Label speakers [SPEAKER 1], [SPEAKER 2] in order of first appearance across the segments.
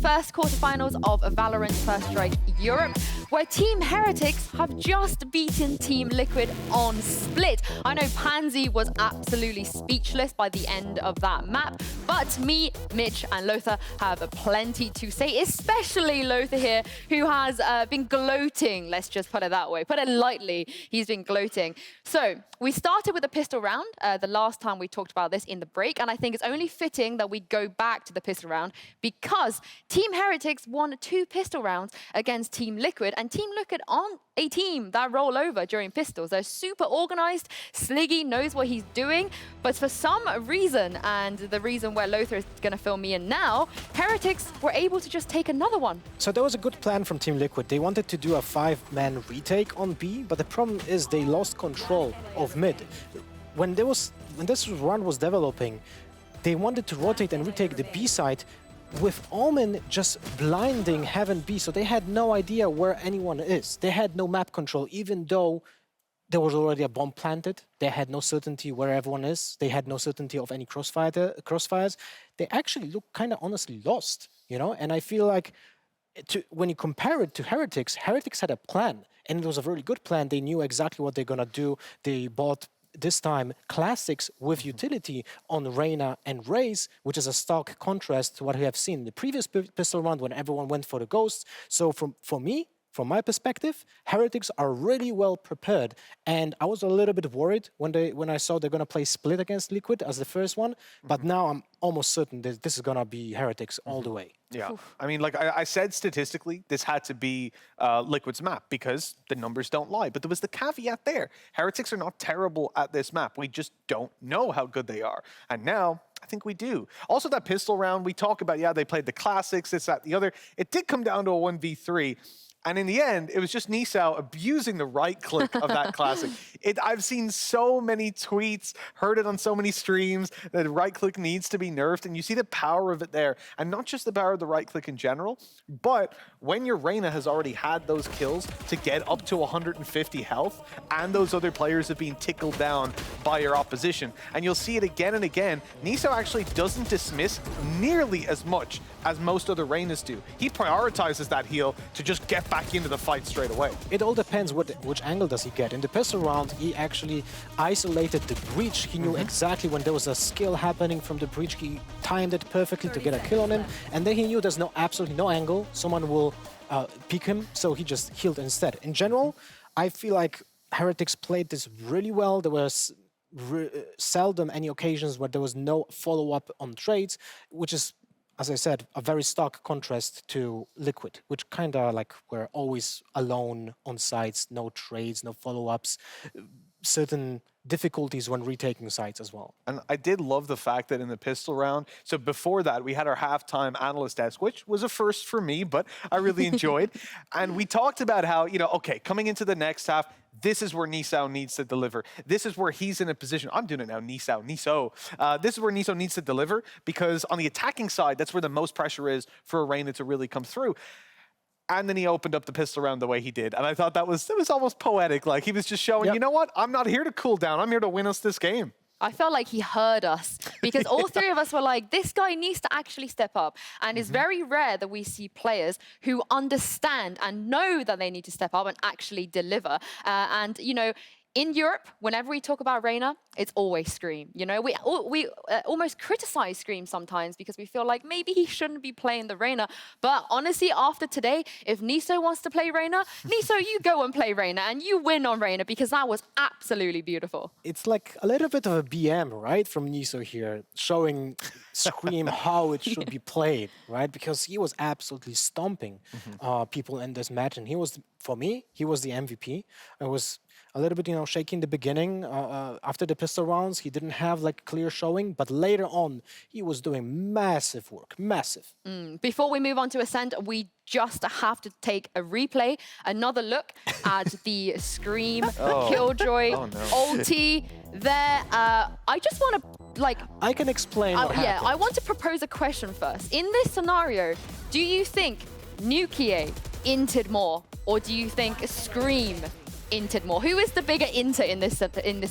[SPEAKER 1] first quarterfinals of Valorant First Strike Europe, where Team Heretics have just beaten Team Liquid on Split. I know Pansy was absolutely speechless by the end of that map, but me, Mitch, and Lothar have plenty to say, especially Lothar here, who has been gloating, let's just put it that way. Put it lightly, he's been gloating. So, we started with a pistol round the last time we talked about this in the break, and I think it's only fitting that we go back to the pistol round because Team Heretics won 2 pistol rounds against Team Liquid, and Team Liquid aren't a team that roll over during pistols. They're super organized. Sliggy knows what he's doing, but for some reason, and the reason where Lothar is going to fill me in now, Heretics were able to just take another one.
[SPEAKER 2] So there was a good plan from Team Liquid. They wanted to do a 5-man retake on B, but the problem is they lost control of mid. When this run was developing, they wanted to rotate and retake the B side with Omen just blinding Heaven B, so they had no idea where anyone is. They had no map control, even though there was already a bomb planted. They had no certainty where everyone is. They had no certainty of any crossfires. They actually look kind of honestly lost, you know? And I feel like when you compare it to Heretics, Heretics had a plan, and it was a really good plan. They knew exactly what they're gonna do. They bought this time classics with utility on Reyna and Raze, which is a stark contrast to what we have seen in the previous pistol round when everyone went for the ghosts. So for me, from my perspective, Heretics are really well prepared, and I was a little bit worried when I saw they're gonna play Split against Liquid as the first one, but now I'm almost certain that this is gonna be Heretics all the way.
[SPEAKER 3] Yeah, I mean, like I said, statistically, this had to be Liquid's map because the numbers don't lie. But there was the caveat there. Heretics are not terrible at this map. We just don't know how good they are. And now, I think we do. Also, that pistol round, we talk about, yeah, they played the classics, this, that, the other. It did come down to a 1v3. And in the end, it was just Nisao abusing the right click of that classic. I've seen so many tweets, heard it on so many streams, that the right click needs to be nerfed, and you see the power of it there. And not just the power of the right click in general, but when your Reyna has already had those kills to get up to 150 health, and those other players have been tickled down by your opposition. And you'll see it again and again. Nisao actually doesn't dismiss nearly as much as most other Reynas do. He prioritizes that heal to just get back into the fight straight away.
[SPEAKER 2] It all depends which angle does he get. In the pistol round, he actually isolated the breach. He knew exactly when there was a skill happening from the breach. He timed it perfectly to get a kill on him, and then he knew there's absolutely no angle. Someone will peek him, so he just healed instead. In general, I feel like Heretics played this really well. There was seldom any occasions where there was no follow-up on trades, which is, as I said, a very stark contrast to Liquid, which kind of like were always alone on sites, no trades, no follow-ups, certain difficulties when retaking sites as well.
[SPEAKER 3] And I did love the fact that in the pistol round, so before that, we had our halftime analyst desk, which was a first for me, but I really enjoyed. And we talked about how, you know, okay, coming into the next half, this is where Nisao needs to deliver. This is where he's in a position. I'm doing it now, Nisao. This is where Nisao needs to deliver, because on the attacking side, that's where the most pressure is for a Reyna to really come through. And then he opened up the pistol round the way he did. And I thought it was almost poetic. Like, he was just showing, you know what? I'm not here to cool down. I'm here to win us this game.
[SPEAKER 1] I felt like he heard us because all 3 of us were like, this guy needs to actually step up. And it's very rare that we see players who understand and know that they need to step up and actually deliver. And, you know, in Europe, whenever we talk about Reyna, it's always Scream. You know, we almost criticize Scream sometimes because we feel like maybe he shouldn't be playing the Reyna. But honestly, after today, if Niso wants to play Reyna, Niso, you go and play Reyna and you win on Reyna because that was absolutely beautiful.
[SPEAKER 2] It's like a little bit of a BM, right, from Niso here, showing Scream how it should be played, right? Because he was absolutely stomping people in this match, and he was, for me, he was the MVP. It was a little bit, you know, shaky in the beginning. After the pistol rounds, he didn't have like clear showing, but later on, he was doing massive work, massive.
[SPEAKER 1] Before we move on to Ascent, we just have to take a replay, another look at the Scream Killjoy ulti there. I just want to, like...
[SPEAKER 2] I can explain what happened.
[SPEAKER 1] I want to propose a question first. In this scenario, do you think Nukie inted more, or do you think Scream inted more? Who is the bigger inter in this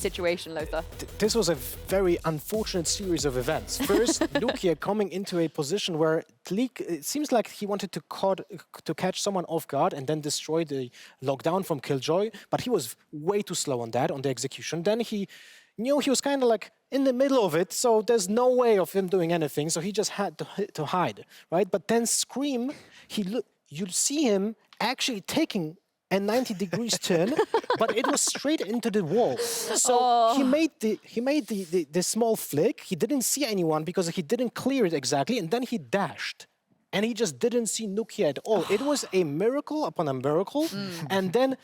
[SPEAKER 1] situation, Lothar?
[SPEAKER 2] This was a very unfortunate series of events. First, Nukia coming into a position where it seems like he wanted to catch someone off guard and then destroy the lockdown from Killjoy, but he was way too slow on that, on the execution. Then he knew he was kind of like in the middle of it, so there's no way of him doing anything, so he just had to hide, right? But then Scream, you'd see him actually taking a 90 degrees turn, but it was straight into the wall. So he made the small flick. He didn't see anyone because he didn't clear it exactly, and then he dashed. And he just didn't see Nukia at all. It was a miracle upon a miracle. And then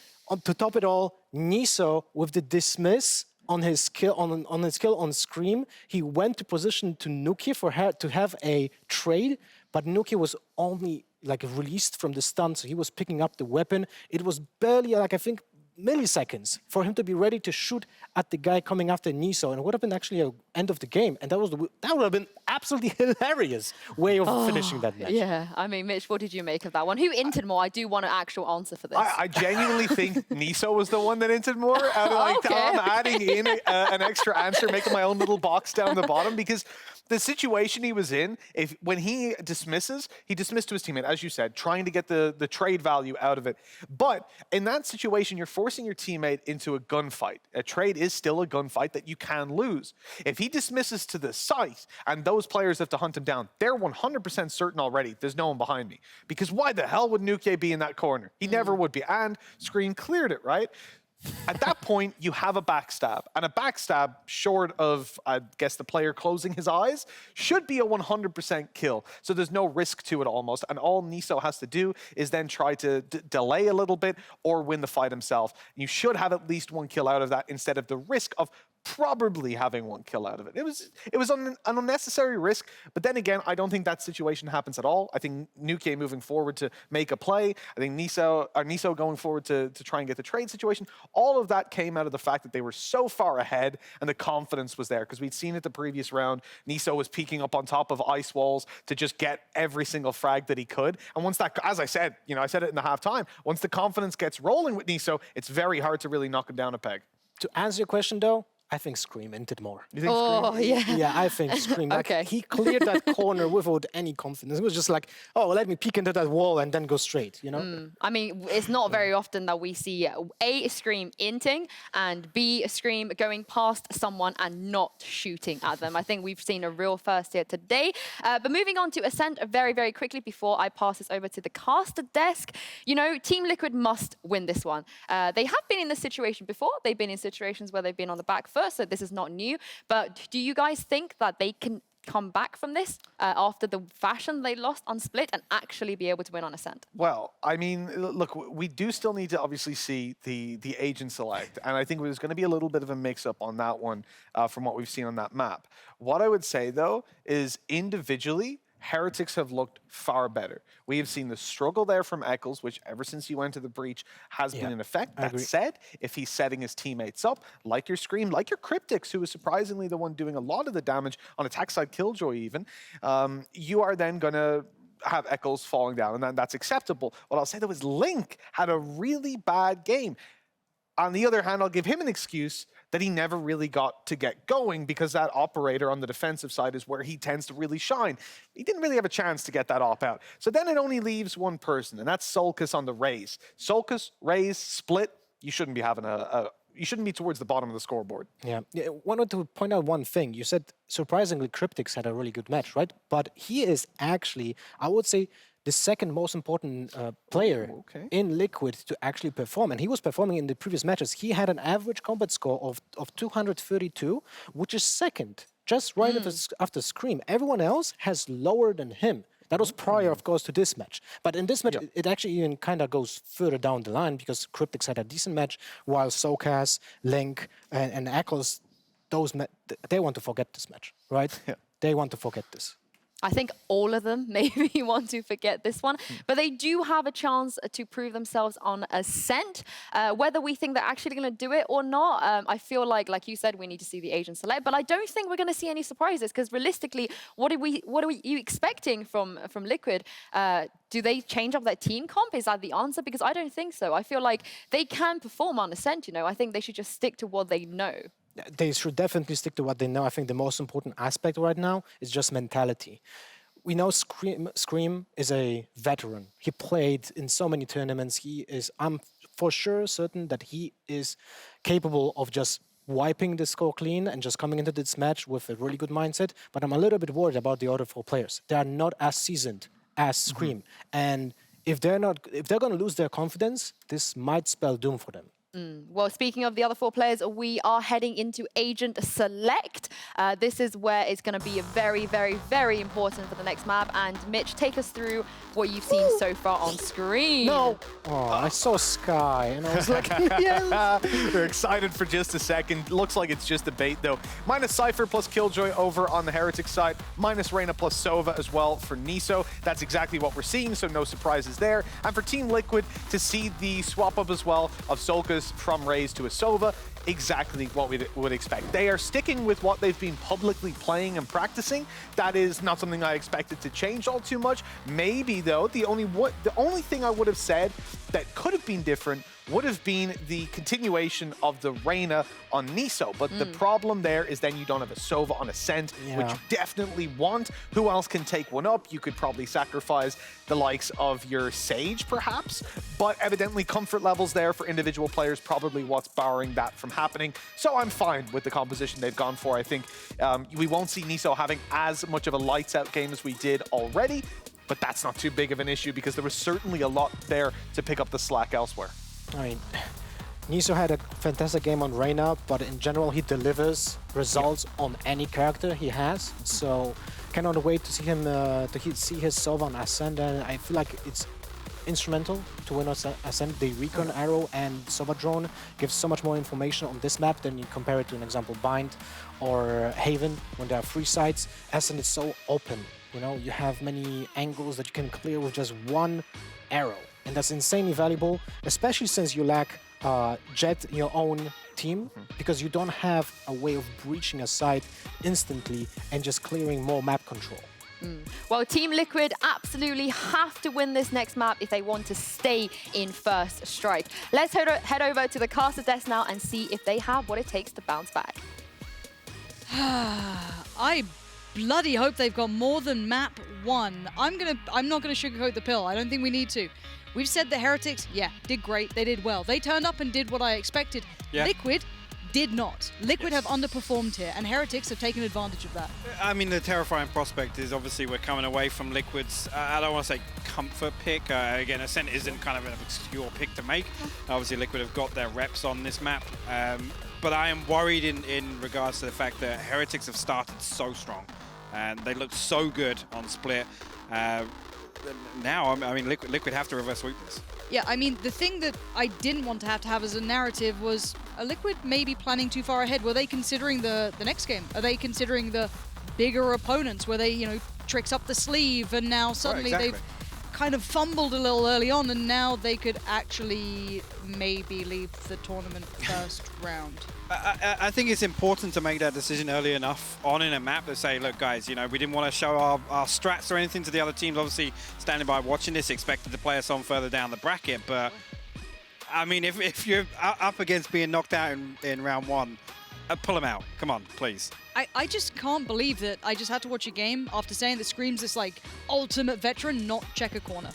[SPEAKER 2] to top it all, Niso with the dismiss on his kill on Scream, he went to position to Nukia for her to have a trade, but Nukia was only like released from the stun, so he was picking up the weapon. It was barely, like I think, milliseconds for him to be ready to shoot at the guy coming after Niso, and it would have been actually an end of the game, and that would have been absolutely hilarious way of finishing that match.
[SPEAKER 1] Yeah, I mean, Mitch, what did you make of that one? Who inted more? I do want an actual answer for this.
[SPEAKER 3] I genuinely think Niso was the one that inted more. Out of like Tom adding in an extra answer, making my own little box down the bottom, because the situation he was in, when he dismisses, he dismissed to his teammate, as you said, trying to get the trade value out of it. But in that situation, you're forcing your teammate into a gunfight. A trade is still a gunfight that you can lose. If he dismisses to the site and those players have to hunt him down, they're 100% certain already there's no one behind me. Because why the hell would Nukia be in that corner? He never would be. And Screen cleared it, right? At that point, you have a backstab. And a backstab, short of, I guess, the player closing his eyes, should be a 100% kill. So there's no risk to it almost. And all Niso has to do is then try to delay a little bit or win the fight himself. You should have at least one kill out of that instead of the risk of probably having one kill out of it. It was an unnecessary risk, but then again, I don't think that situation happens at all. I think Nukia moving forward to make a play, I think Niso going forward to try and get the trade situation, all of that came out of the fact that they were so far ahead and the confidence was there, because we'd seen it the previous round. Niso was peeking up on top of ice walls to just get every single frag that he could. And once that, as I said, I said it in the halftime, once the confidence gets rolling with Niso, it's very hard to really knock him down a peg.
[SPEAKER 2] To answer your question though, I think Scream inted more.
[SPEAKER 3] You think Scream?
[SPEAKER 1] Yeah.
[SPEAKER 2] Yeah, I think Scream. Like,
[SPEAKER 1] Okay.
[SPEAKER 2] He cleared that corner without any confidence. It was just like, oh, let me peek into that wall and then go straight, you know?
[SPEAKER 1] I mean, it's not very often that we see A, Scream inting, and B, Scream going past someone and not shooting at them. I think we've seen a real first here today. But moving on to Ascent very, very quickly before I pass this over to the caster desk. You know, Team Liquid must win this one. They have been in this situation before. They've been in situations where they've been on the back foot, so this is not new. But do you guys think that they can come back from this after the fashion they lost on Split and actually be able to win on Ascent?
[SPEAKER 3] Well, I mean, look, we do still need to obviously see the agent select, and I think there's going to be a little bit of a mix-up on that one from what we've seen on that map. What I would say, though, is individually, Heretics have looked far better. We have seen the struggle there from Eccles, which ever since he went to the breach has been in effect. That said, if he's setting his teammates up, like your Scream, like your Cryptics, who is surprisingly the one doing a lot of the damage on attack side Killjoy even, you are then going to have Eccles falling down, and then that's acceptable. What I'll say, though, is Link had a really bad game. On the other hand, I'll give him an excuse that he never really got to get going, because that operator on the defensive side is where he tends to really shine. He didn't really have a chance to get that op out. So then it only leaves one person, and that's Solkis on the Raze. Solkis, Raze, Split, you shouldn't be having you shouldn't be towards the bottom of the scoreboard.
[SPEAKER 2] Yeah, I wanted to point out one thing. You said, surprisingly, Cryptics had a really good match, right? But he is actually, I would say, the second most important player in Liquid to actually perform. And he was performing in the previous matches. He had an average combat score of 232, which is second, just right after Scream. Everyone else has lower than him. That was prior, of course, to this match. But in this match, it actually even kind of goes further down the line, because Cryptics had a decent match, while Sokas, Link, and Eccles, they want to forget this match, right? Yeah. They want to forget this.
[SPEAKER 1] I think all of them maybe want to forget this one, but they do have a chance to prove themselves on Ascent. Whether we think they're actually going to do it or not, I feel like you said, we need to see the Asian select, but I don't think we're going to see any surprises, because realistically, what are you expecting from Liquid? Do they change up their team comp? Is that the answer? Because I don't think so. I feel like they can perform on Ascent, you know. I think they should just stick to what they know.
[SPEAKER 2] They should definitely stick to what they know. I think the most important aspect right now is just mentality. We know Scream is a veteran. He played in so many tournaments. I'm for sure certain that he is capable of just wiping the score clean and just coming into this match with a really good mindset. But I'm a little bit worried about the other 4 players. They are not as seasoned as Scream. And if they're going to lose their confidence, this might spell doom for them.
[SPEAKER 1] Well, speaking of the other 4 players, we are heading into Agent Select. This is where it's going to be very, very, very important for the next map. And Mitch, take us through what you've seen so far on screen.
[SPEAKER 2] No! Oh, I saw Sky, and I was like, yes!
[SPEAKER 3] We're excited for just a second. Looks like it's just a bait, though. Minus Cypher plus Killjoy over on the Heretics side. Minus Reyna plus Sova as well for Niso. That's exactly what we're seeing, so no surprises there. And for Team Liquid, to see the swap up as well of Solkas from Raze to a Sova, exactly what we would expect. They are sticking with what they've been publicly playing and practicing. That is not something I expected to change all too much. Maybe, though, the only thing I would have said that could have been different would have been the continuation of the Reyna on Niso. But the problem there is then you don't have a Sova on Ascent, which you definitely want. Who else can take one up? You could probably sacrifice the likes of your Sage, perhaps. But evidently, comfort levels there for individual players probably what's barring that from happening. So I'm fine with the composition they've gone for. I think we won't see Niso having as much of a lights-out game as we did already. But that's not too big of an issue, because there was certainly a lot there to pick up the slack elsewhere.
[SPEAKER 2] I mean, Niso had a fantastic game on Reyna, but in general, he delivers results on any character he has. So cannot wait to see him, see his Sova on Ascent, and I feel like it's instrumental to win Ascent. The Recon Arrow and Sova Drone gives so much more information on this map than you compare it to an example Bind or Haven when there are free sites. Ascent is so open, you know, you have many angles that you can clear with just one arrow. And that's insanely valuable, especially since you lack Jet in your own team, because you don't have a way of breaching a site instantly and just clearing more map control.
[SPEAKER 1] Well, Team Liquid absolutely have to win this next map if they want to stay in first strike. Let's head over to the Cast of Death now and see if they have what it takes to bounce back.
[SPEAKER 4] I bloody hope they've got more than map 1. I'm not gonna sugarcoat the pill. I don't think we need to. We've said the Heretics, yeah, did great. They did well. They turned up and did what I expected. Yeah. Liquid did not. Liquid have underperformed here, and Heretics have taken advantage of that.
[SPEAKER 5] I mean, the terrifying prospect is obviously we're coming away from Liquid's, I don't want to say comfort pick. Again, Ascent isn't kind of an obscure pick to make. Obviously, Liquid have got their reps on this map. But I am worried in regards to the fact that Heretics have started so strong. And they looked so good on Split. Now, I mean, Liquid have to reverse sweep this.
[SPEAKER 4] Yeah, I mean, the thing that I didn't want to have as a narrative was a Liquid maybe planning too far ahead. Were they considering the next game? Are they considering the bigger opponents? Were they, you know, tricks up the sleeve, and now suddenly they've kind of fumbled a little early on, and now they could actually maybe leave the tournament first round?
[SPEAKER 5] I think it's important to make that decision early enough on in a map to say, look, guys, you know, we didn't want to show our strats or anything to the other teams. Obviously, standing by watching this, expected to play us on further down the bracket. But, I mean, if you're up against being knocked out in round 1, pull them out. Come on, please.
[SPEAKER 4] I just can't believe that I just had to watch a game after saying that Scream's this, like, ultimate veteran, not check a corner.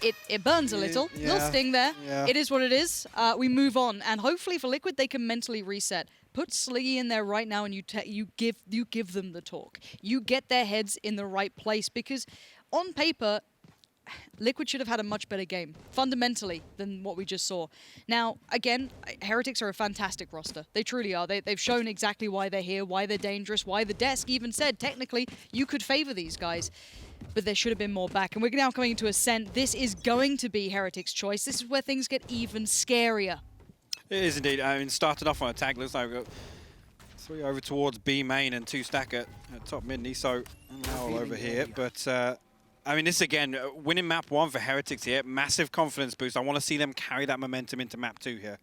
[SPEAKER 4] It burns a little sting there. Yeah. It is what it is. We move on, and hopefully for Liquid they can mentally reset. Put Sliggy in there right now, and you give them the talk. You get their heads in the right place, because on paper, Liquid should have had a much better game, fundamentally, than what we just saw. Now, again, Heretics are a fantastic roster. They truly are. They've shown exactly why they're here, why they're dangerous, why the desk even said, technically, you could favor these guys. But there should have been more back. And we're now coming into Ascent. This is going to be Heretics' choice. This is where things get even scarier.
[SPEAKER 5] It is indeed. I mean, started off on attack. Looks like we've got 3 over towards B main and 2 stack at top mid. Niso and Lowell over here. But, I mean, this again, winning map 1 for Heretics here. Massive confidence boost. I want to see them carry that momentum into map 2 here.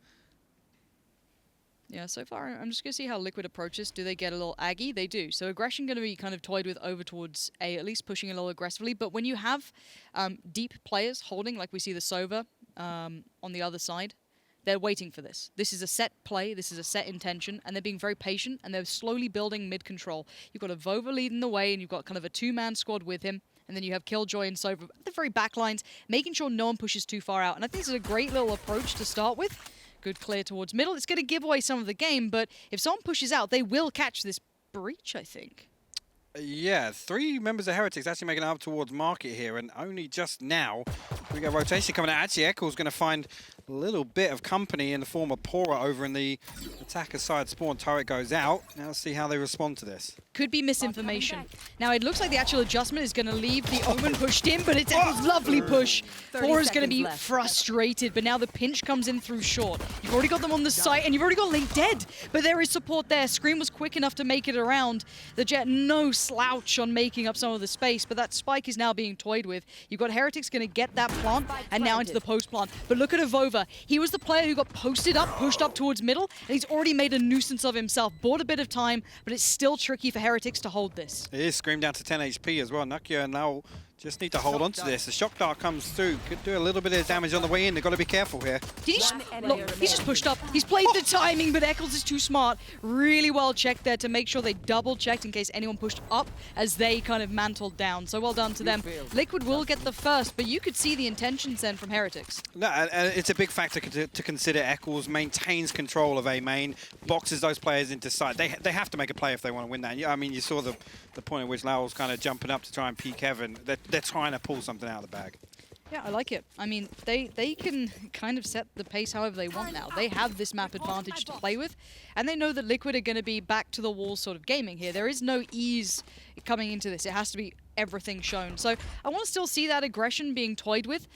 [SPEAKER 4] Yeah, so far, I'm just going to see how Liquid approaches. Do they get a little aggy? They do. So aggression going to be kind of toyed with over towards A, at least pushing a little aggressively. But when you have deep players holding, like we see the Sova on the other side, they're waiting for this. This is a set play, this is a set intention, and they're being very patient, and they're slowly building mid-control. You've got a Vova leading the way, and you've got kind of a 2-man squad with him, and then you have Killjoy and Sova at the very back lines, making sure no one pushes too far out. And I think this is a great little approach to start with. Good clear towards middle. It's going to give away some of the game, but if someone pushes out, they will catch this breach, I think.
[SPEAKER 5] Yeah, 3 members of Heretics actually making it up towards market here, and only just now we get rotation coming out. Actually, Eccles going to find a little bit of company in the form of Pora over in the attacker side. Spawn turret goes out. Now let's see how they respond to this.
[SPEAKER 4] Could be misinformation. Now it looks like the actual adjustment is going to leave the Omen pushed in, but it's Eccles' lovely push. Pora's going to be frustrated, but now the pinch comes in through short. You've already got them on the site, and you've already got Link dead, but there is support there. Scream was quick enough to make it around. The Jet, no slouch on making up some of the space, but that spike is now being toyed with. You've got Heretics going to get that plant, and now into the post plant. But look at Avova. He was the player who got posted up, pushed up towards middle, and he's already made a nuisance of himself. Bought a bit of time, but it's still tricky for Heretics to hold this.
[SPEAKER 5] It is Scream down to 10 HP as well. Nakia and now just need to hold on to this. The shock dart comes through. Could do a little bit of damage on the way in. They've got to be careful here.
[SPEAKER 4] Did he look, he's just pushed up. He's played the timing, but Eccles is too smart. Really well checked there to make sure they double checked in case anyone pushed up as they kind of mantled down. So well done to them. Liquid will get the first, but you could see the intentions then from Heretics.
[SPEAKER 5] No, it's a big factor to consider. Eccles maintains control of A main, boxes those players into sight. They have to make a play if they want to win that. I mean, you saw the point at which Lowell's kind of jumping up to try and peek Heaven. They're trying to pull something out of the bag.
[SPEAKER 4] Yeah, I like it. I mean, they can kind of set the pace however they want now. They have this map advantage to play with, and they know that Liquid are going to be back to the wall sort of gaming here. There is no ease coming into this. It has to be everything shown. So I want to still see that aggression being toyed with.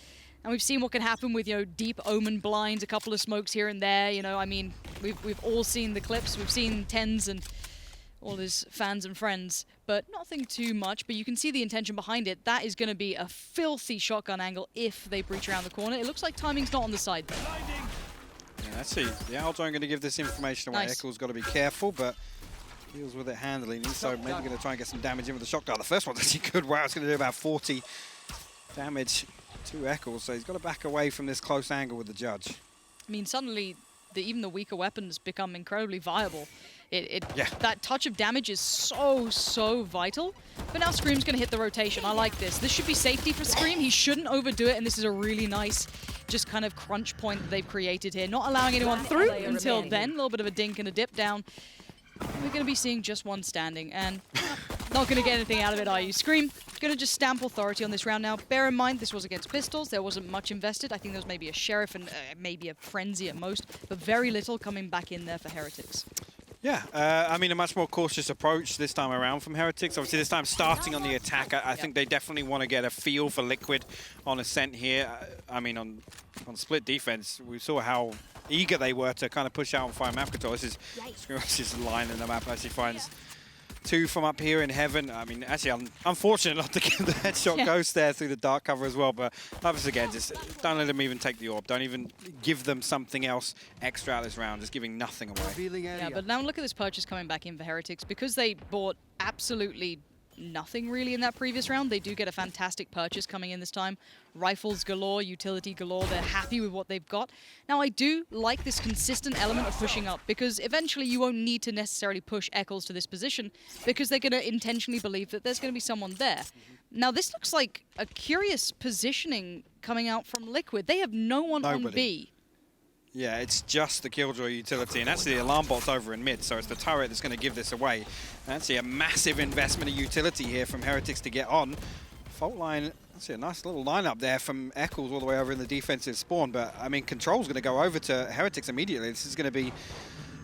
[SPEAKER 4] And we've seen what can happen with, deep Omen blinds, a couple of smokes here and there. I mean, we've all seen the clips. We've seen Tens and all his fans and friends, but nothing too much. But you can see the intention behind it. That is going to be a filthy shotgun angle if they breach around the corner. It looks like timing's not on the side, though.
[SPEAKER 5] Yeah, let's see. The Owls aren't going to give this information away.
[SPEAKER 4] Nice.
[SPEAKER 5] Eccles got to be careful, but deals with it handily. So maybe going to try and get some damage in with the shotgun. The first one's actually good. Wow, it's going to do about 40 damage to Eccles. So he's got to back away from this close angle with the judge.
[SPEAKER 4] I mean, suddenly, even the weaker weapons become incredibly viable.
[SPEAKER 5] Yeah.
[SPEAKER 4] That touch of damage is so vital. But now Scream's going to hit the rotation. I like this. This should be safety for Scream. He shouldn't overdo it, and this is a really nice just kind of crunch point that they've created here. Not allowing anyone through until then. A little bit of a dink and a dip down. We're going to be seeing just one standing, and not going to get anything out of it, are you? Scream going to just stamp authority on this round now. Bear in mind, this was against pistols. There wasn't much invested. I think there was maybe a Sheriff and maybe a Frenzy at most, but very little coming back in there for Heretics.
[SPEAKER 5] Yeah, I mean, a much more cautious approach this time around from Heretics. Obviously, this time starting on the attack. I think they definitely want to get a feel for Liquid on Ascent here. I mean, on split defense, we saw how eager they were to kind of push out and find map control. This is lining the map, actually finds 2 from up here in Heaven. I mean, actually, I'm unfortunate not to get the headshot ghost there through the dark cover as well, but obviously, again, just don't let them even take the orb. Don't even give them something else extra out this round, just giving nothing away.
[SPEAKER 4] Yeah, but now look at this purchase coming back in for Heretics. Because they bought absolutely nothing really in that previous round, they do get a fantastic purchase coming in this time. Rifles galore, utility galore, they're happy with what they've got. Now I do like this consistent element of pushing up, because eventually you won't need to necessarily push Eccles to this position, because they're going to intentionally believe that there's going to be someone there. Now this looks like a curious positioning coming out from Liquid. They have no one on B.
[SPEAKER 5] Yeah, it's just the Killjoy utility, and actually the alarm bot's over in mid, so it's the turret that's going to give this away. And actually a massive investment of utility here from Heretics to get on. Fault line, actually a nice little lineup there from Eccles all the way over in the defensive spawn, but I mean, control's going to go over to Heretics immediately. This is going to be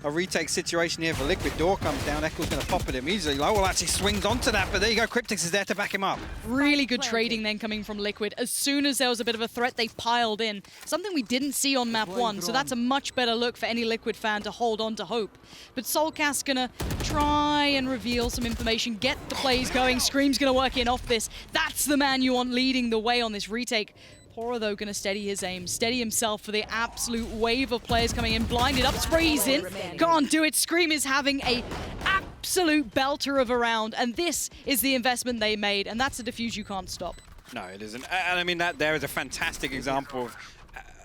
[SPEAKER 5] a retake situation here for Liquid. Door comes down, Eccles going to pop at him easily. Lowell actually swings onto that, but there you go, Cryptix is there to back him up.
[SPEAKER 4] Really good trading then coming from Liquid. As soon as there was a bit of a threat, they piled in. Something we didn't see on map 1, so that's a much better look for any Liquid fan to hold on to hope. But Soulcast's gonna try and reveal some information, get the plays going. Scream's gonna work in off this. That's the man you want leading the way on this retake. Pora, though, going to steady his aim, steady himself for the absolute wave of players coming in. Blinded up, sprays in, can't do it. Scream is having a absolute belter of a round, and this is the investment they made, and that's a defuse you can't stop.
[SPEAKER 5] No, it isn't. And I mean, that there is a fantastic example of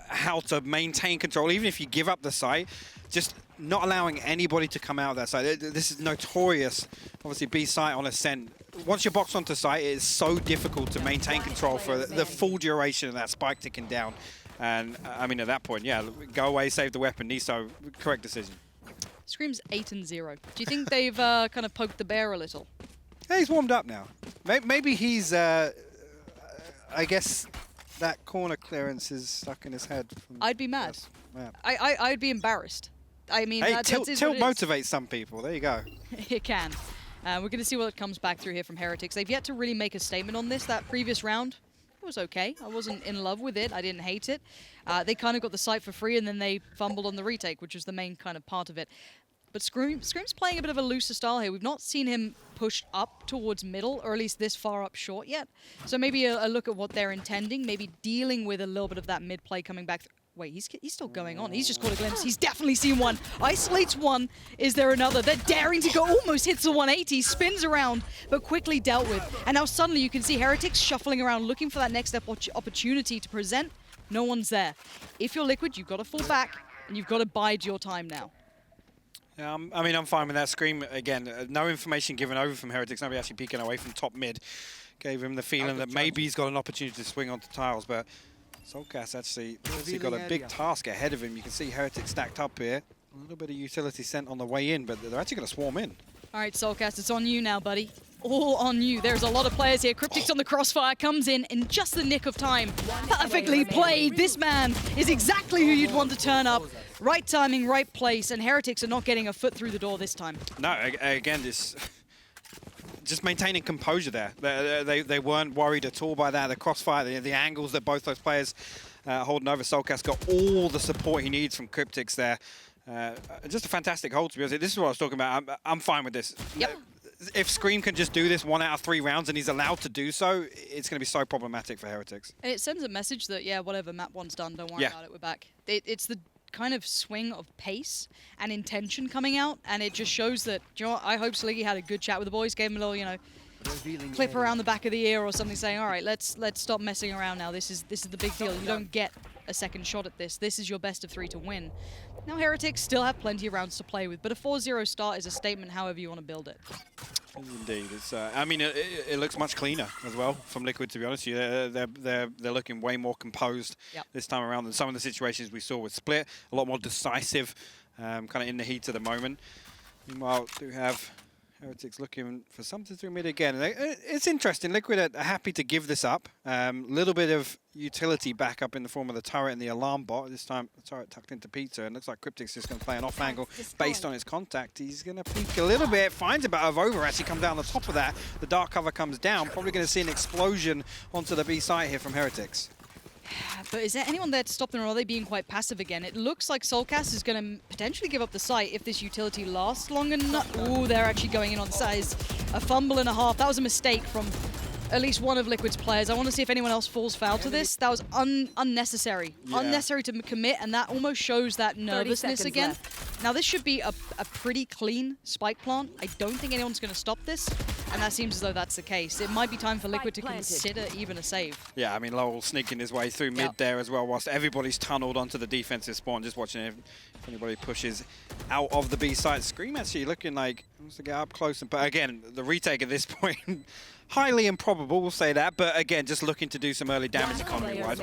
[SPEAKER 5] how to maintain control, even if you give up the site, just not allowing anybody to come out of that site. This is notorious, obviously, B site on Ascent. Once you're boxed onto site, it is so difficult to maintain control for the full duration of that spike ticking down. And I mean, at that point, yeah, go away, save the weapon. Niso, correct decision.
[SPEAKER 4] Scream's 8-0. Do you think they've kind of poked the bear a little?
[SPEAKER 5] Yeah, he's warmed up now. Maybe he's, I guess, that corner clearance is stuck in his head.
[SPEAKER 4] I'd be mad. I'd be embarrassed. I mean,
[SPEAKER 5] hey,
[SPEAKER 4] that's
[SPEAKER 5] tilt
[SPEAKER 4] what
[SPEAKER 5] motivates some people. There you go.
[SPEAKER 4] It can. We're going to see what comes back through here from Heretics. They've yet to really make a statement on this. That previous round, it was okay. I wasn't in love with it. I didn't hate it. They kind of got the site for free, and then they fumbled on the retake, which was the main kind of part of it. But Scream's playing a bit of a looser style here. We've not seen him push up towards middle, or at least this far up short yet. So maybe a look at what they're intending, maybe dealing with a little bit of that mid play coming back. Wait, he's still going on. He's just caught a glimpse. He's definitely seen one. Isolates one. Is there another? They're daring to go. Almost hits the 180. Spins around, but quickly dealt with. And now suddenly you can see Heretics shuffling around, looking for that next step opportunity to present. No one's there. If you're Liquid, you've got to fall back, and you've got to bide your time now.
[SPEAKER 5] Yeah, I mean, I'm fine with that. Scream, again, no information given over from Heretics. Nobody actually peeking away from top mid. Gave him the feeling that maybe he's got an opportunity to swing onto tiles, but Soulcast actually got a big task ahead of him. You can see Heretics stacked up here. A little bit of utility sent on the way in, but they're actually going to swarm in.
[SPEAKER 4] All right, Soulcast, it's on you now, buddy. All on you. There's a lot of players here. Cryptix on the crossfire comes in just the nick of time. Perfectly played. This man is exactly who you'd want to turn up. Right timing, right place, and Heretics are not getting a foot through the door this time.
[SPEAKER 5] No, again, this just maintaining composure there. They weren't worried at all by that. The crossfire, the angles that both those players holding over. Soulcast got all the support he needs from Cryptix there. Just a fantastic hold, to be honest. This is what I was talking about. I'm fine with this.
[SPEAKER 4] Yep.
[SPEAKER 5] If Scream can just do this 1 out of 3 rounds and he's allowed to do so, it's going to be so problematic for Heretics.
[SPEAKER 4] And it sends a message that, yeah, whatever, map 1's done, don't worry about it, we're back. It's the kind of swing of pace and intention coming out, and it just shows that, do you know what, I hope Sliggy had a good chat with the boys, gave him a little, you know, clip around the back of the ear or something, saying, all right, let's stop messing around now. This is the big deal. You don't get a second shot at this. This is your best of 3 to win. Now Heretics still have plenty of rounds to play with, but a 4-0 start is a statement however you want to build it.
[SPEAKER 5] Indeed, it's. I mean, it looks much cleaner as well from Liquid. To be honest, they're looking way more composed this time around than some of the situations we saw with Split. A lot more decisive, kind of in the heat of the moment. Meanwhile, do have Heretics looking for something through mid again. It's interesting. Liquid are happy to give this up. Little bit of utility back up in the form of the turret and the alarm bot. This time, the turret tucked into Pizza, and looks like Cryptix is going to play an off angle based on his contact. He's going to peek a little bit, finds a bit of over as he comes down the top of that. The dark cover comes down. Probably going to see an explosion onto the B site here from Heretics.
[SPEAKER 4] But is there anyone there to stop them, or are they being quite passive again? It looks like Soulcast is going to potentially give up the site if this utility lasts long enough. Ooh, they're actually going in on the side. A fumble and a half. That was a mistake from at least one of Liquid's players. I want to see if anyone else falls foul to this. That was unnecessary. Yeah. Unnecessary to commit, and that almost shows that nervousness again. Left. Now, this should be a pretty clean spike plant. I don't think anyone's going to stop this, and that seems as though that's the case. It might be time for Liquid to consider even a save.
[SPEAKER 5] Yeah, I mean, Lowell sneaking his way through mid there as well, whilst everybody's tunneled onto the defensive spawn, just watching if anybody pushes out of the B side. Scream actually looking like he wants to get up close, but again, the retake at this point, highly improbable, we'll say that, but again, just looking to do some early damage economy-wise.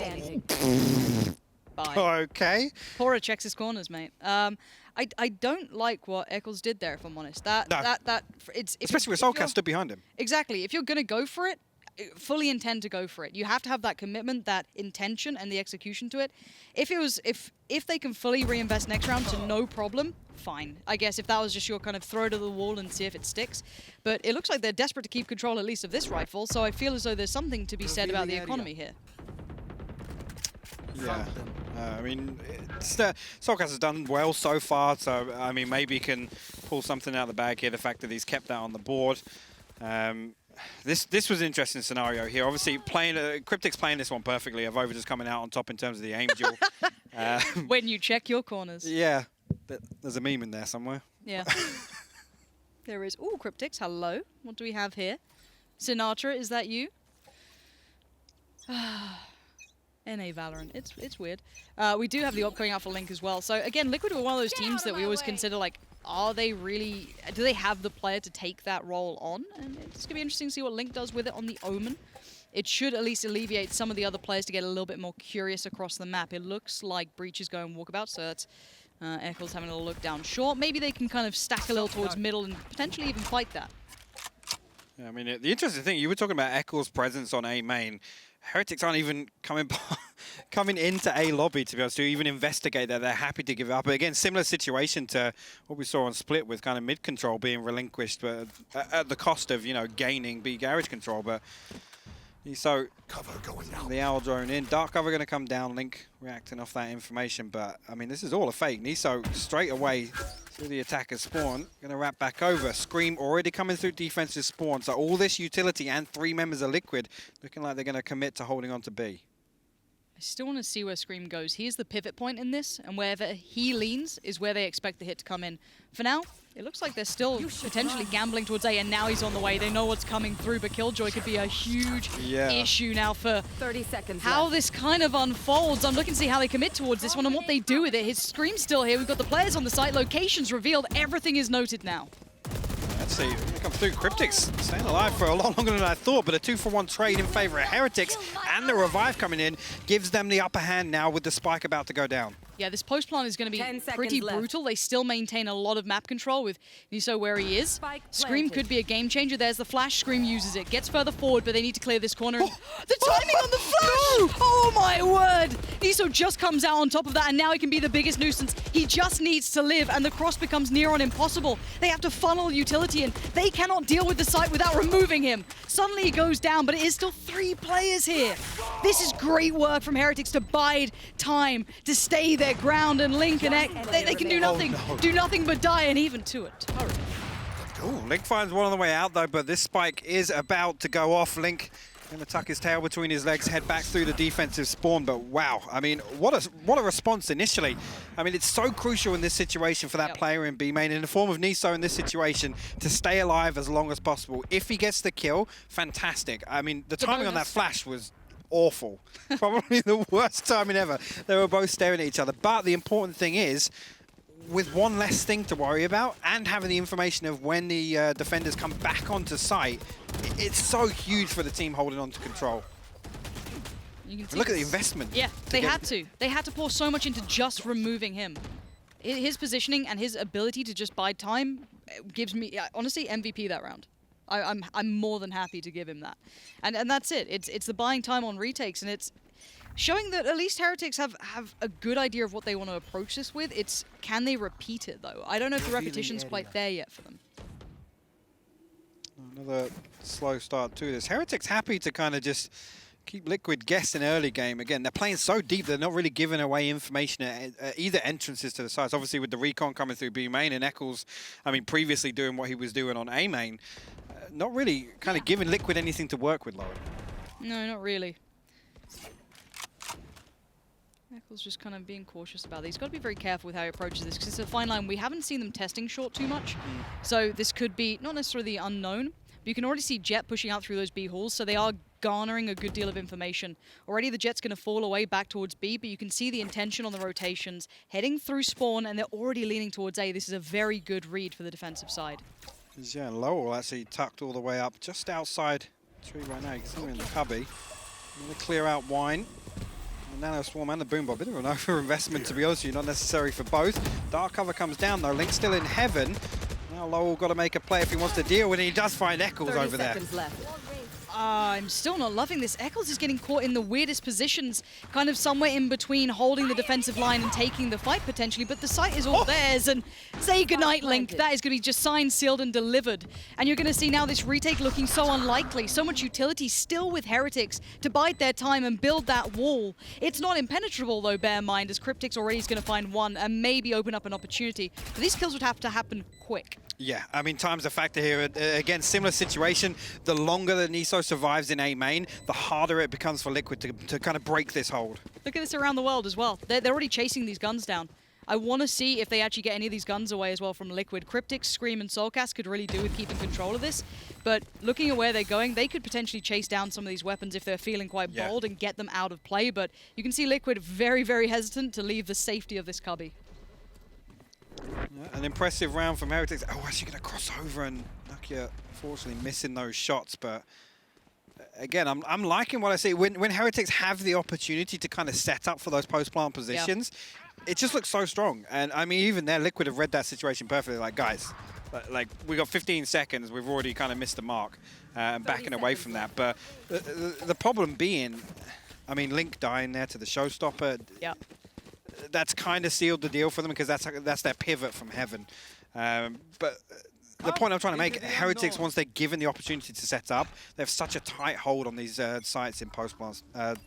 [SPEAKER 5] Okay.
[SPEAKER 4] Pora checks his corners, mate. I don't like what Eccles did there, if I'm honest. Especially
[SPEAKER 5] with Soulcast stood behind him.
[SPEAKER 4] Exactly. If you're going to go for it, fully intend to go for it. You have to have that commitment, that intention, and the execution to it. If they can fully reinvest next round to no problem, fine. I guess if that was just your kind of throw it to the wall and see if it sticks. But it looks like they're desperate to keep control at least of this rifle, so I feel as though there's something to be said about the economy here.
[SPEAKER 5] Yeah, I mean, Solkas has done well so far, so I mean, maybe he can pull something out of the bag here, the fact that he's kept that on the board. This was an interesting scenario here. Obviously, Cryptic's playing this one perfectly. Avova just coming out on top in terms of the aim duel.
[SPEAKER 4] When you check your corners.
[SPEAKER 5] Yeah, there's a meme in there somewhere.
[SPEAKER 4] Yeah. There is. Ooh, Cryptics, hello. What do we have here? Sinatra, is that you? NA Valorant. It's weird. We do have the op going out for Link as well. So again, Liquid were one of those teams that we always consider like, are they really, do they have the player to take that role on? And it's going to be interesting to see what Link does with it on the Omen. It should at least alleviate some of the other players to get a little bit more curious across the map. It looks like Breach is going walkabout, so that's Eccles having a little look down short. Maybe they can kind of stack a little towards middle and potentially even fight that.
[SPEAKER 5] Yeah, I mean, the interesting thing, you were talking about Eccles' presence on A main. Heretics aren't even coming into A lobby, to be honest, to even investigate that. They're happy to give it up. But again, similar situation to what we saw on Split with kind of mid control being relinquished, but at the cost of, you know, gaining B garage control. But so the owl drone in, dark cover going to come down. Link reacting off that information, but I mean, this is all a fake. Niso straight away through the attacker's spawn, going to wrap back over. Scream already coming through defensive spawn, so all this utility and 3 members of Liquid looking like they're going to commit to holding on to B.
[SPEAKER 4] I still want to see where Scream goes. He is the pivot point in this, and wherever he leans is where they expect the hit to come in. For now, it looks like they're still potentially gambling towards A, and now he's on the way. They know what's coming through, but Killjoy could be a huge issue now for
[SPEAKER 6] 30 seconds
[SPEAKER 4] how
[SPEAKER 6] left.
[SPEAKER 4] this kind of unfolds. I'm looking to see how they commit towards this one and what they do with it. His Scream's still here. We've got the players on the site, locations revealed. Everything is noted now.
[SPEAKER 5] Let's see, come through. Cryptics staying alive for a lot longer than I thought, but a 2-for-1 trade in favor of Heretics, and the revive coming in gives them the upper hand now with the spike about to go down.
[SPEAKER 4] Yeah, this post plant is going to be pretty brutal. They still maintain a lot of map control with Niso where he is. Scream could be a game changer. There's the flash. Scream uses it. Gets further forward, but they need to clear this corner. The timing on the flash! Oh my word! Niso just comes out on top of that, and now he can be the biggest nuisance. He just needs to live, and the cross becomes near on impossible. They have to funnel utility in. They cannot deal with the site without removing him. Suddenly he goes down, but it is still 3 players here. This is great work from Heretics to bide time, to stay their ground, and Link and they can do nothing, do nothing but die, and even to a turret.
[SPEAKER 5] Ooh, Link finds one on the way out though, but this spike is about to go off. Link going to tuck his tail between his legs, head back through the defensive spawn, but wow, I mean, what a response initially. I mean, it's so crucial in this situation for that player in B main, in the form of Niso in this situation, to stay alive as long as possible. If he gets the kill, fantastic. I mean, the timing on that flash was awful. Probably the worst timing ever. They were both staring at each other. But the important thing is, with one less thing to worry about and having the information of when the defenders come back onto site, it's so huge for the team holding on to control.
[SPEAKER 4] You can
[SPEAKER 5] Look at the investment.
[SPEAKER 4] Yeah, they had to. They had to pour so much into just removing him. His positioning and his ability to just bide time gives me, honestly, MVP that round. I'm more than happy to give him that. And that's it. It's the buying time on retakes, and it's showing that at least Heretics have a good idea of what they want to approach this with. It's, can they repeat it, though? I don't know if the repetition's quite there yet for them.
[SPEAKER 5] Another slow start to this. Heretics happy to kind of just keep Liquid guessing early game. Again, they're playing so deep, they're not really giving away information at either entrances to the sites. Obviously, with the recon coming through B main and Eccles, I mean, previously doing what he was doing on A main, not really kind of giving Liquid anything to work with, Lauren.
[SPEAKER 4] No, not really. Eccles just kind of being cautious about these. He's got to be very careful with how he approaches this, because it's a fine line. We haven't seen them testing short too much, so this could be not necessarily the unknown, but you can already see Jet pushing out through those B halls, so they are garnering a good deal of information. Already the Jet's going to fall away back towards B, but you can see the intention on the rotations, heading through spawn, and they're already leaning towards A. This is a very good read for the defensive side.
[SPEAKER 5] Yeah, Lowell actually tucked all the way up just outside the tree right now. You can see him in the cubby. I'm going to clear out Wine. The Nano Swarm and the Boom Bob. Bit of an over-investment, to be honest with you, not necessary for both. Dark cover comes down, though. Link's still in heaven. Now Lowell got to make a play if he wants to deal with it. He does find Eccles over there.
[SPEAKER 6] Left.
[SPEAKER 4] I'm still not loving this. Eccles is getting caught in the weirdest positions, kind of somewhere in between holding the defensive line and taking the fight potentially, but the site is all theirs, and say goodnight, Link. That is going to be just signed, sealed, and delivered. And you're going to see now this retake looking so unlikely. So much utility still with Heretics to bide their time and build that wall. It's not impenetrable though, bear in mind, as Cryptic's already is going to find one and maybe open up an opportunity. But these kills would have to happen quick.
[SPEAKER 5] Yeah, I mean, time's a factor here. Again, similar situation. The longer that Niso survives in A main, the harder it becomes for Liquid to kind of break this hold.
[SPEAKER 4] Look at this around the world as well. They're already chasing these guns down. I want to see if they actually get any of these guns away as well from Liquid. Cryptic, Scream, and Soulcast could really do with keeping control of this. But looking at where they're going, they could potentially chase down some of these weapons if they're feeling quite bold and get them out of play. But you can see Liquid very, very hesitant to leave the safety of this cubby.
[SPEAKER 5] Yeah, an impressive round from Heretics. Oh, actually going to cross over, and Nakia unfortunately missing those shots. But again, I'm liking what I see. When Heretics have the opportunity to kind of set up for those post-plant positions, it just looks so strong. And I mean, even there, Liquid have read that situation perfectly. Like, guys, like we got 15 seconds. We've already kind of missed the mark and backing away from that. But the problem being, I mean, Link dying there to the showstopper.
[SPEAKER 4] Yeah.
[SPEAKER 5] That's kind of sealed the deal for them because that's their pivot from heaven. But the point I'm trying to make, Heretics, once they're given the opportunity to set up, they have such a tight hold on these sites in post-plant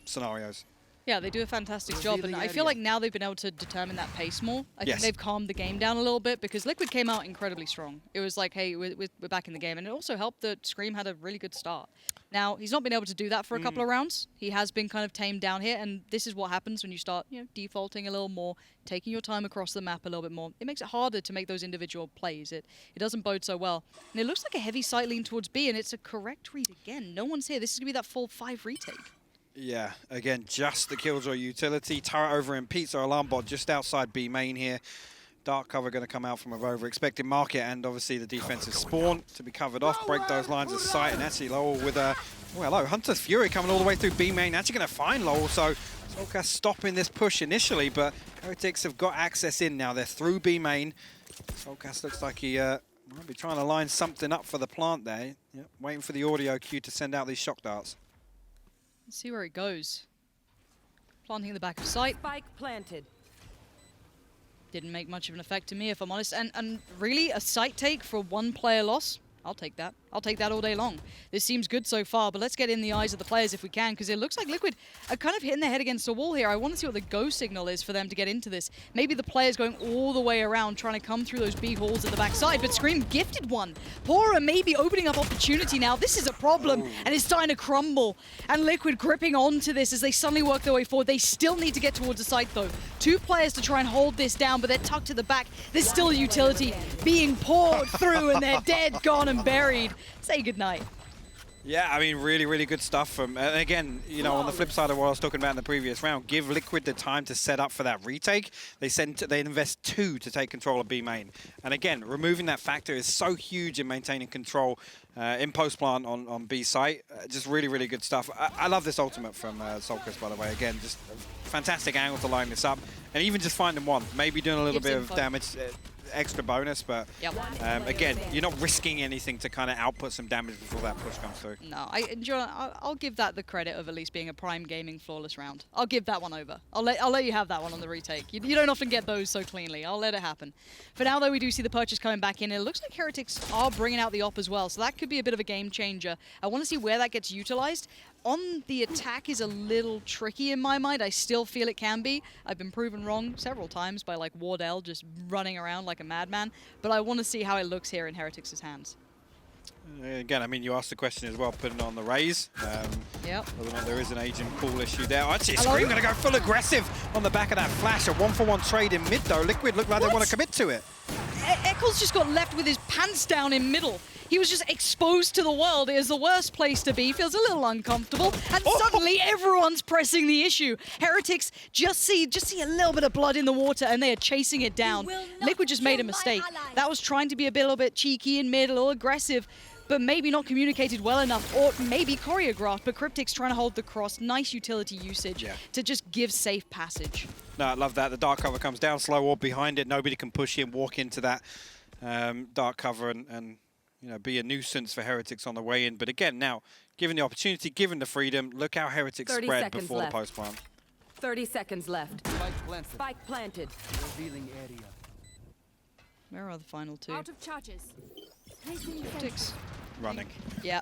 [SPEAKER 5] scenarios.
[SPEAKER 4] Yeah, they do a fantastic job, and I feel like now they've been able to determine that pace more. I think they've calmed the game down a little bit because Liquid came out incredibly strong. It was like, hey, we're back in the game, and it also helped that Scream had a really good start. Now, he's not been able to do that for a couple of rounds. He has been kind of tamed down here, and this is what happens when you start, defaulting a little more, taking your time across the map a little bit more. It makes it harder to make those individual plays. It doesn't bode so well. And it looks like a heavy sight lean towards B, and it's a correct read again. No one's here. This is going to be that full 5 retake.
[SPEAKER 5] Yeah, again, just the Killjoy utility. Turret over in Pizza Alarm Bot just outside B main here. Dark cover going to come out from a over-expected market, and obviously the defensive spawn to be covered off, break those lines of sight, and actually Lowell with a... Oh, hello, Hunter's Fury coming all the way through B main, actually going to find Lowell, so Soulcast stopping this push initially, but Heretics have got access in now. They're through B main. Soulcast looks like he might be trying to line something up for the plant there. Yep, waiting for the audio cue to send out these shock darts.
[SPEAKER 4] Let's see where it goes. Planting in the back of sight.
[SPEAKER 6] Spike planted.
[SPEAKER 4] Didn't make much of an effect to me, if I'm honest. And really, a sight take for 1 player loss? I'll take that. I'll take that all day long. This seems good so far, but let's get in the eyes of the players if we can, because it looks like Liquid are kind of hitting their head against a wall here. I want to see what the go signal is for them to get into this. Maybe the players going all the way around, trying to come through those B halls at the backside, but Scream gifted one. Pora maybe opening up opportunity now. This is a problem, and it's starting to crumble. And Liquid gripping onto this as they suddenly work their way forward. They still need to get towards the site, though. 2 players to try and hold this down, but they're tucked to the back. There's still a utility being poured through, and they're dead, gone, and buried. Say goodnight.
[SPEAKER 5] Yeah, I mean, really, really good stuff from, and again, on the flip side of what I was talking about in the previous round, give Liquid the time to set up for that retake. They invest 2 to take control of B main. And again, removing that factor is so huge in maintaining control in post-plant on B site. Just really, really good stuff. I love this ultimate from Soulcast, by the way. Again, just a fantastic angle to line this up. And even just finding one, maybe doing a little bit of damage. Extra bonus, but again, you're not risking anything to kind of output some damage before that push comes through.
[SPEAKER 4] No, I'll give that the credit of at least being a prime gaming flawless round. I'll give that one over. I'll let you have that one on the retake. You don't often get those so cleanly. I'll let it happen. For now, though, we do see the purchase coming back in. It looks like Heretics are bringing out the op as well, so that could be a bit of a game changer. I want to see where that gets utilized. On the attack is a little tricky in my mind. I still feel it can be. I've been proven wrong several times by like Wardell just running around like a madman. But I want to see how it looks here in Heretics' hands.
[SPEAKER 5] Again, I mean, you asked the question as well, putting it on the raise.
[SPEAKER 4] Yep.
[SPEAKER 5] Whether or not there is an agent pool issue there. Actually, Scream going to go full aggressive on the back of that flash. A 1-for-1 trade in mid, though. Liquid look like they want to commit to it.
[SPEAKER 4] Eccles just got left with his pants down in middle. He was just exposed to the world. It is the worst place to be. Feels a little uncomfortable. And suddenly everyone's pressing the issue. Heretics just see a little bit of blood in the water, and they are chasing it down. Liquid just made a mistake. That was trying to be a little bit cheeky in mid, a little aggressive, but maybe not communicated well enough, or maybe choreographed. But Cryptic's trying to hold the cross. Nice utility usage to just give safe passage.
[SPEAKER 5] No, I love that. The dark cover comes down, slow orb behind it. Nobody can push in, walk into that dark cover, and be a nuisance for Heretics on the way in. But again, now, given the opportunity, given the freedom, look how Heretics spread before the post plant.
[SPEAKER 6] 30 seconds left. Spike planted.
[SPEAKER 7] Revealing area.
[SPEAKER 4] Where are the final two?
[SPEAKER 8] Out of charges.
[SPEAKER 4] Heretics.
[SPEAKER 5] Running.
[SPEAKER 4] Yeah.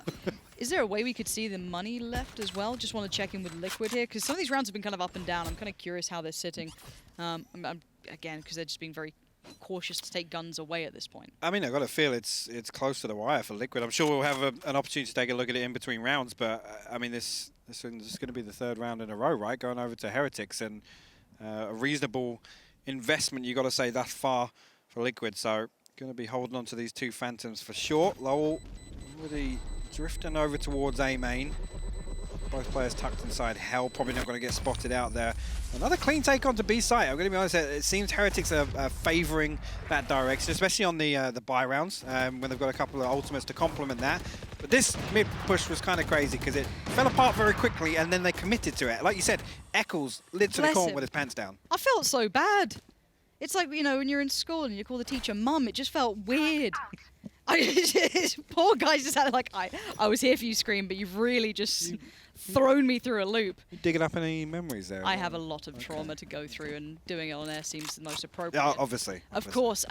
[SPEAKER 4] Is there a way we could see the money left as well? Just want to check in with Liquid here, because some of these rounds have been kind of up and down. I'm kind of curious how they're sitting. Again, because they're just being very cautious to take guns away at this point.
[SPEAKER 5] I mean, I've got to feel it's close to the wire for Liquid. I'm sure we'll have an opportunity to take a look at it in between rounds, but I mean, this is going to be the third round in a row, right? Going over to Heretics, and a reasonable investment, you got to say, thus far for Liquid. So going to be holding on to these two Phantoms for sure. Lowell already drifting over towards A main. Both players tucked inside Hell, probably not going to get spotted out there. Another clean take onto B site. I'm going to be honest, it seems Heretics are favouring that direction, especially on the buy rounds, when they've got a couple of ultimates to complement that. But this mid push was kind of crazy because it fell apart very quickly and then they committed to it. Like you said, Eccles literally caught with his pants down.
[SPEAKER 4] I felt so bad. It's like, when you're in school and you call the teacher mum, it just felt weird. Poor guy just had like, I was here for you, Scream, but you've really just thrown me through a loop.
[SPEAKER 5] You digging up any memories there?
[SPEAKER 4] I have a lot of trauma to go through, and doing it on air seems the most appropriate.
[SPEAKER 5] Yeah, obviously.
[SPEAKER 4] Of course.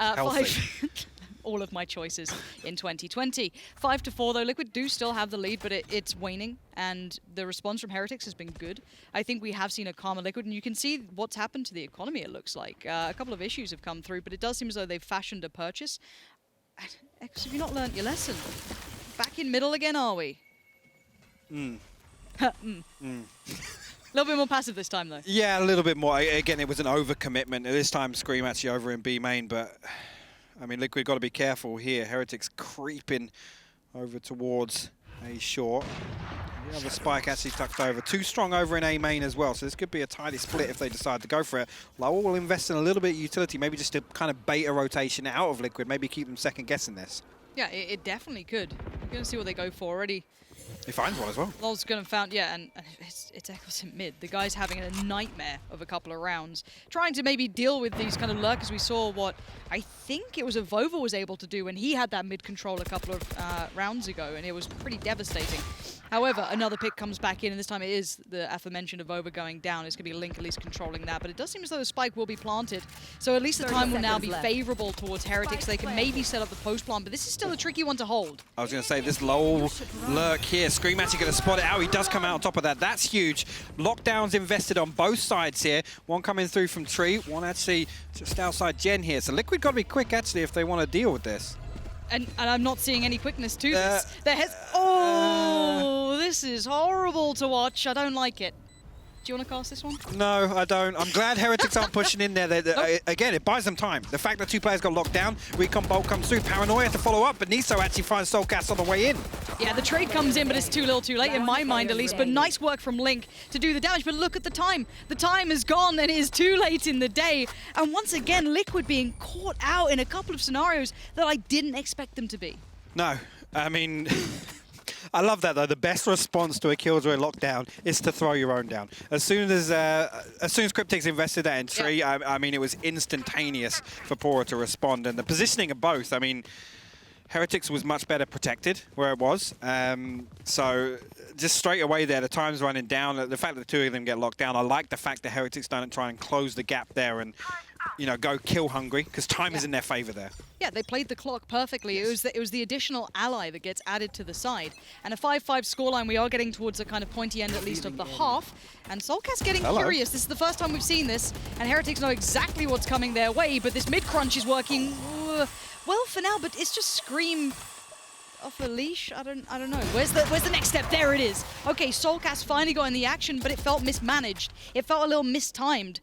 [SPEAKER 4] All of my choices in 2020. 5-4 though. Liquid do still have the lead, but it's waning, and the response from Heretics has been good. I think we have seen a calmer Liquid, and you can see what's happened to the economy, it looks like. A couple of issues have come through, but it does seem as though they've fashioned a purchase. X, have you not learnt your lesson? Back in middle again, are we? A little bit more passive this time, though.
[SPEAKER 5] Yeah, a little bit more. Again, it was an overcommitment. This time, Scream actually over in B main, but I mean, Liquid got to be careful here. Heretics creeping over towards A short. The other spike actually tucked over. Too strong over in A main as well, so this could be a tidy split if they decide to go for it. Lowell will invest in a little bit of utility, maybe just to kind of bait a rotation out of Liquid, maybe keep them second guessing this.
[SPEAKER 4] Yeah, it definitely could. We're going to see what they go for already.
[SPEAKER 5] He finds one as well.
[SPEAKER 4] Lowell's going to found, yeah, and it's Eccles in mid. The guy's having a nightmare of a couple of rounds, trying to maybe deal with these kind of lurkers. We saw what I think it was a Vova was able to do when he had that mid control a couple of rounds ago, and it was pretty devastating. However, another pick comes back in, and this time it is the aforementioned Vova going down. It's going to be Link at least controlling that, but it does seem as though the spike will be planted. So at least the time will now be favorable towards Heretics. They can maybe set up the post plant, but this is still a tricky one to hold.
[SPEAKER 5] I was going to say, this Lowell lurk here, Scream actually going to spot it out. He does come out on top of that. That's huge. Lockdowns invested on both sides here. One coming through from Tree, one actually just outside Gen here. So Liquid got to be quick, actually, if they want to deal with this.
[SPEAKER 4] And I'm not seeing any quickness to this. This is horrible to watch. I don't like it. Do you want to cast this one?
[SPEAKER 5] No, I don't. I'm glad Heretics aren't pushing in there. Again, it buys them time. The fact that two players got locked down, Recon Bolt comes through, Paranoia to follow up, but Niso actually finds Soulcast on the way in.
[SPEAKER 4] Yeah, the trade comes in, but it's too little too late, in my mind at least. But nice work from Link to do the damage. But look at the time. The time is gone, and it is too late in the day. And once again, Liquid being caught out in a couple of scenarios that I didn't expect them to be.
[SPEAKER 5] No, I mean... I love that though. The best response to a Killjoy lockdown is to throw your own down. As soon as Cryptic's invested that in Tree, yeah. I mean, it was instantaneous for Pora to respond, and the positioning of both. I mean, Heretics was much better protected where it was. So just straight away there, the time's running down. The fact that the two of them get locked down, I like the fact that Heretics don't try and close the gap there and, go kill hungry, because time is in their favor there.
[SPEAKER 4] Yeah, they played the clock perfectly. Yes. It was the additional ally that gets added to the side. And a 5-5 scoreline, we are getting towards a kind of pointy end at least of the half. And Soulcast getting curious. This is the first time we've seen this. And Heretics know exactly what's coming their way, but this mid-crunch is working well for now, but it's just Scream off a leash. I don't know. Where's the next step? There it is. Okay, Soulcast finally got in the action, but it felt mismanaged. It felt a little mistimed.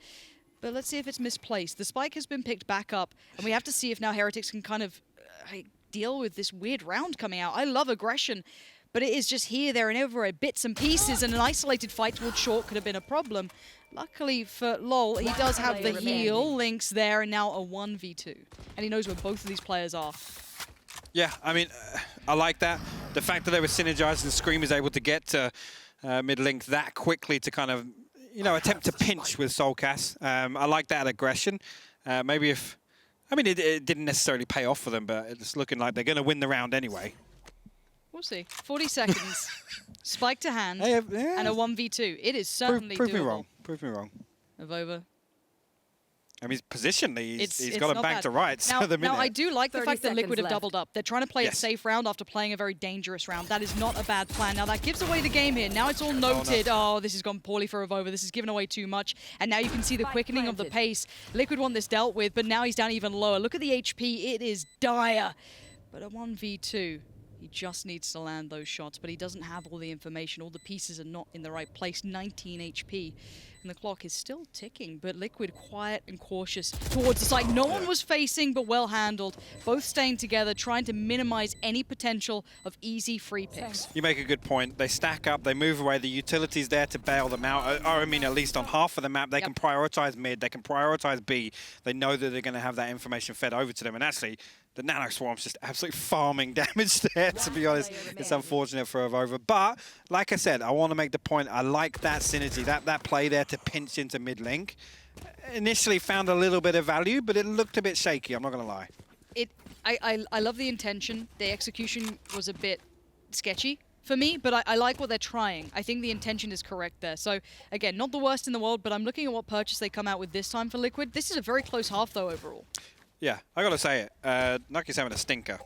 [SPEAKER 4] But let's see if it's misplaced. The spike has been picked back up, and we have to see if now Heretics can kind of deal with this weird round coming out. I love aggression, but it is just here, there, and everywhere, bits and pieces, and an isolated fight towards short could have been a problem. Luckily for LOL, he does have the heal. Link's there, and now a 1v2. And he knows where both of these players are.
[SPEAKER 5] Yeah, I mean, I like that. The fact that they were synergized and Scream is able to get to mid-link that quickly to kind of attempt to pinch with Soulcast. I like that aggression. Maybe if I mean, it didn't necessarily pay off for them, but it's looking like they're going to win the round anyway.
[SPEAKER 4] We'll see. 40 seconds. Spike to hand.
[SPEAKER 5] Yeah.
[SPEAKER 4] And a 1v2. It is certainly
[SPEAKER 5] Prove me
[SPEAKER 4] doable.
[SPEAKER 5] wrong. Prove me wrong.
[SPEAKER 4] Avova.
[SPEAKER 5] I mean, positionally, he's
[SPEAKER 4] It's
[SPEAKER 5] got a
[SPEAKER 4] not
[SPEAKER 5] bank
[SPEAKER 4] bad.
[SPEAKER 5] to rights
[SPEAKER 4] Now,
[SPEAKER 5] at the minute.
[SPEAKER 4] now, I do like the
[SPEAKER 6] 30
[SPEAKER 4] fact that Liquid
[SPEAKER 6] seconds
[SPEAKER 4] have doubled up. They're trying to play a
[SPEAKER 5] Yes.
[SPEAKER 4] safe round after playing a very dangerous round. That is not a bad plan. Now, that gives away the game here. Now it's all noted. Oh, this has gone poorly for Avova. This has given away too much. And now you can see the quickening of the pace. Liquid want this dealt with, but now he's down even lower. Look at the HP. It is dire. But a 1v2, he just needs to land those shots, but he doesn't have all the information. All the pieces are not in the right place. 19 HP. And the clock is still ticking, but Liquid quiet and cautious towards the site. No one was facing, but well handled. Both staying together, trying to minimize any potential of easy free picks.
[SPEAKER 5] You make a good point. They stack up, they move away. The utility's there to bail them out. Or, I mean, at least on half of the map, they can prioritize mid, they can prioritize B. They know that they're going to have that information fed over to them. And actually, the Nano Swarm's just absolutely farming damage there, to be honest. It's unfortunate for Avova. But, like I said, I want to make the point, I like that synergy, that play there to pinch into mid link. Initially found a little bit of value, but it looked a bit shaky, I'm not going to lie.
[SPEAKER 4] I love the intention. The execution was a bit sketchy for me, but I like what they're trying. I think the intention is correct there. So, again, not the worst in the world, but I'm looking at what purchase they come out with this time for Liquid. This is a very close half, though, overall.
[SPEAKER 5] Yeah, I gotta say it. Nucky's having a stinker.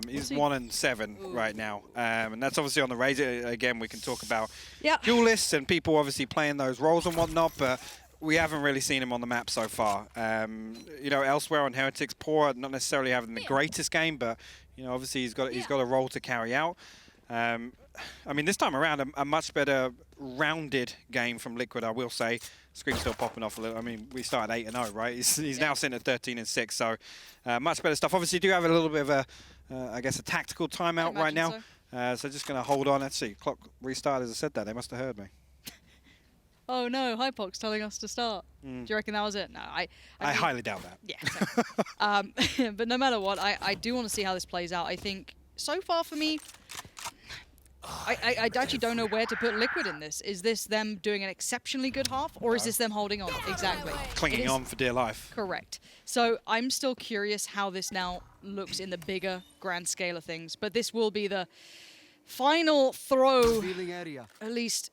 [SPEAKER 5] He's 1-7 right now, and that's obviously on the raise. Again, we can talk about duelists and people obviously playing those roles and whatnot, but we haven't really seen him on the map so far. You know, elsewhere on Heretics, poor, not necessarily having the greatest game, but you know, obviously he's got a role to carry out. I mean, this time around, a much better rounded game from Liquid, I will say. Scream's still popping off a little. I mean, we started 8-0, right? He's now sitting at 13-6, so much better stuff. Obviously, do have a little bit of a, I guess, a tactical timeout right now. So just going to hold on. Let's see. Clock restarted as I said that. They must have heard me.
[SPEAKER 4] Oh no, Hypox telling us to start. Do you reckon that was it? No, I mean,
[SPEAKER 5] highly doubt that.
[SPEAKER 4] Yeah. But no matter what, I do want to see how this plays out. I think so far for me, I actually don't know where to put Liquid in this. Is this them doing an exceptionally good half, or is this them holding on? Exactly.
[SPEAKER 5] Clinging on for dear life.
[SPEAKER 4] Correct. So I'm still curious how this now looks in the bigger grand scale of things. But this will be the final throw, at least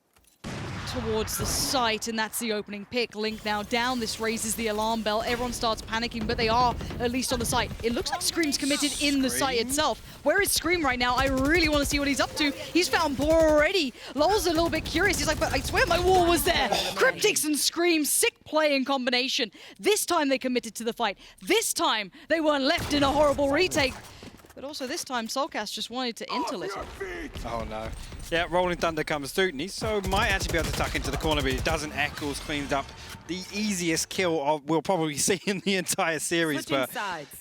[SPEAKER 4] towards the site, and that's the opening pick. Link now down. This raises the alarm bell. Everyone starts panicking, but they are at least on the site. It looks like Scream's committed in the site itself. Where is Scream right now? I really want to see what he's up to. He's found Boar already. Lol's a little bit curious. He's like, but I swear my wall was there. Cryptics and Scream, sick play in combination. This time they committed to the fight. This time they weren't left in a horrible retake. But also this time, Soulcast just wanted to interlit it.
[SPEAKER 5] Oh no. Yeah, Rolling Thunder comes through. So might actually be able to tuck into the corner, but it doesn't. Eccles cleans up the easiest kill we'll probably see in the entire series. But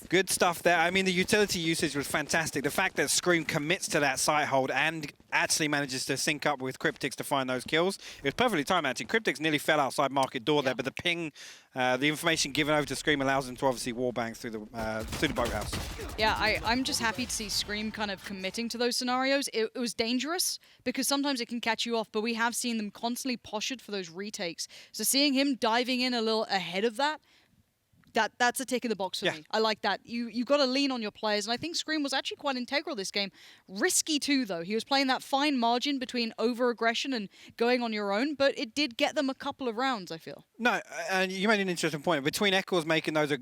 [SPEAKER 5] good stuff there. I mean, the utility usage was fantastic. The fact that Scream commits to that site hold and actually manages to sync up with Cryptics to find those kills. It was perfectly timed, actually. Cryptics nearly fell outside market door there, but the ping, the information given over to Scream allows them to obviously wallbang through the boathouse.
[SPEAKER 4] Yeah, I'm just happy to see Scream kind of committing to those scenarios. It was dangerous because sometimes it can catch you off, but we have seen them constantly postured for those retakes. So seeing him diving in a little ahead of that's a tick in the box for me. I like that. You've got to lean on your players, and I think Scream was actually quite integral this game. Risky too, though. He was playing that fine margin between over-aggression and going on your own, but it did get them a couple of rounds, I feel.
[SPEAKER 5] No, and you made an interesting point. Between Eccles making those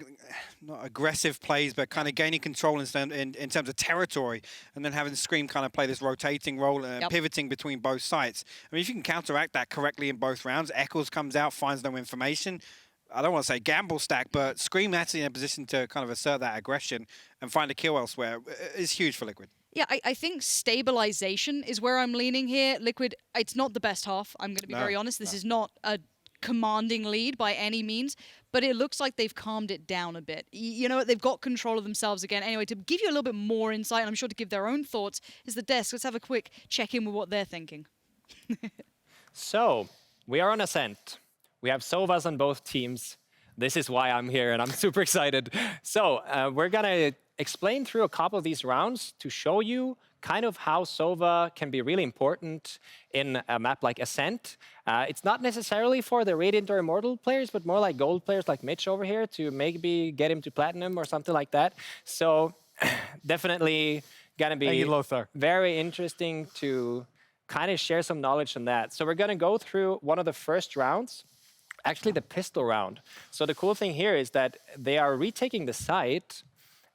[SPEAKER 5] not aggressive plays, but kind of gaining control in terms of territory, and then having Scream kind of play this rotating role and pivoting between both sites. I mean, if you can counteract that correctly in both rounds, Eccles comes out, finds no information. I don't want to say gamble stack, but Scream actually in a position to kind of assert that aggression and find a kill elsewhere is huge for Liquid.
[SPEAKER 4] Yeah, I think stabilization is where I'm leaning here. Liquid, it's not the best half. I'm going to be very honest. This is not a commanding lead by any means, but it looks like they've calmed it down a bit. You know what? They've got control of themselves again. Anyway, to give you a little bit more insight, and I'm sure to give their own thoughts, is the desk. Let's have a quick check-in with what they're thinking.
[SPEAKER 7] So, we are on Ascent. We have Sovas on both teams. This is why I'm here, and I'm super excited. So we're going to explain through a couple of these rounds to show you kind of how Sova can be really important in a map like Ascent. It's not necessarily for the Radiant or Immortal players, but more like gold players like Mitch over here to maybe get him to Platinum or something like that. So definitely gonna be very interesting to kind of share some knowledge on that. So we're gonna go through one of the first rounds, actually the pistol round. So the cool thing here is that they are retaking the site,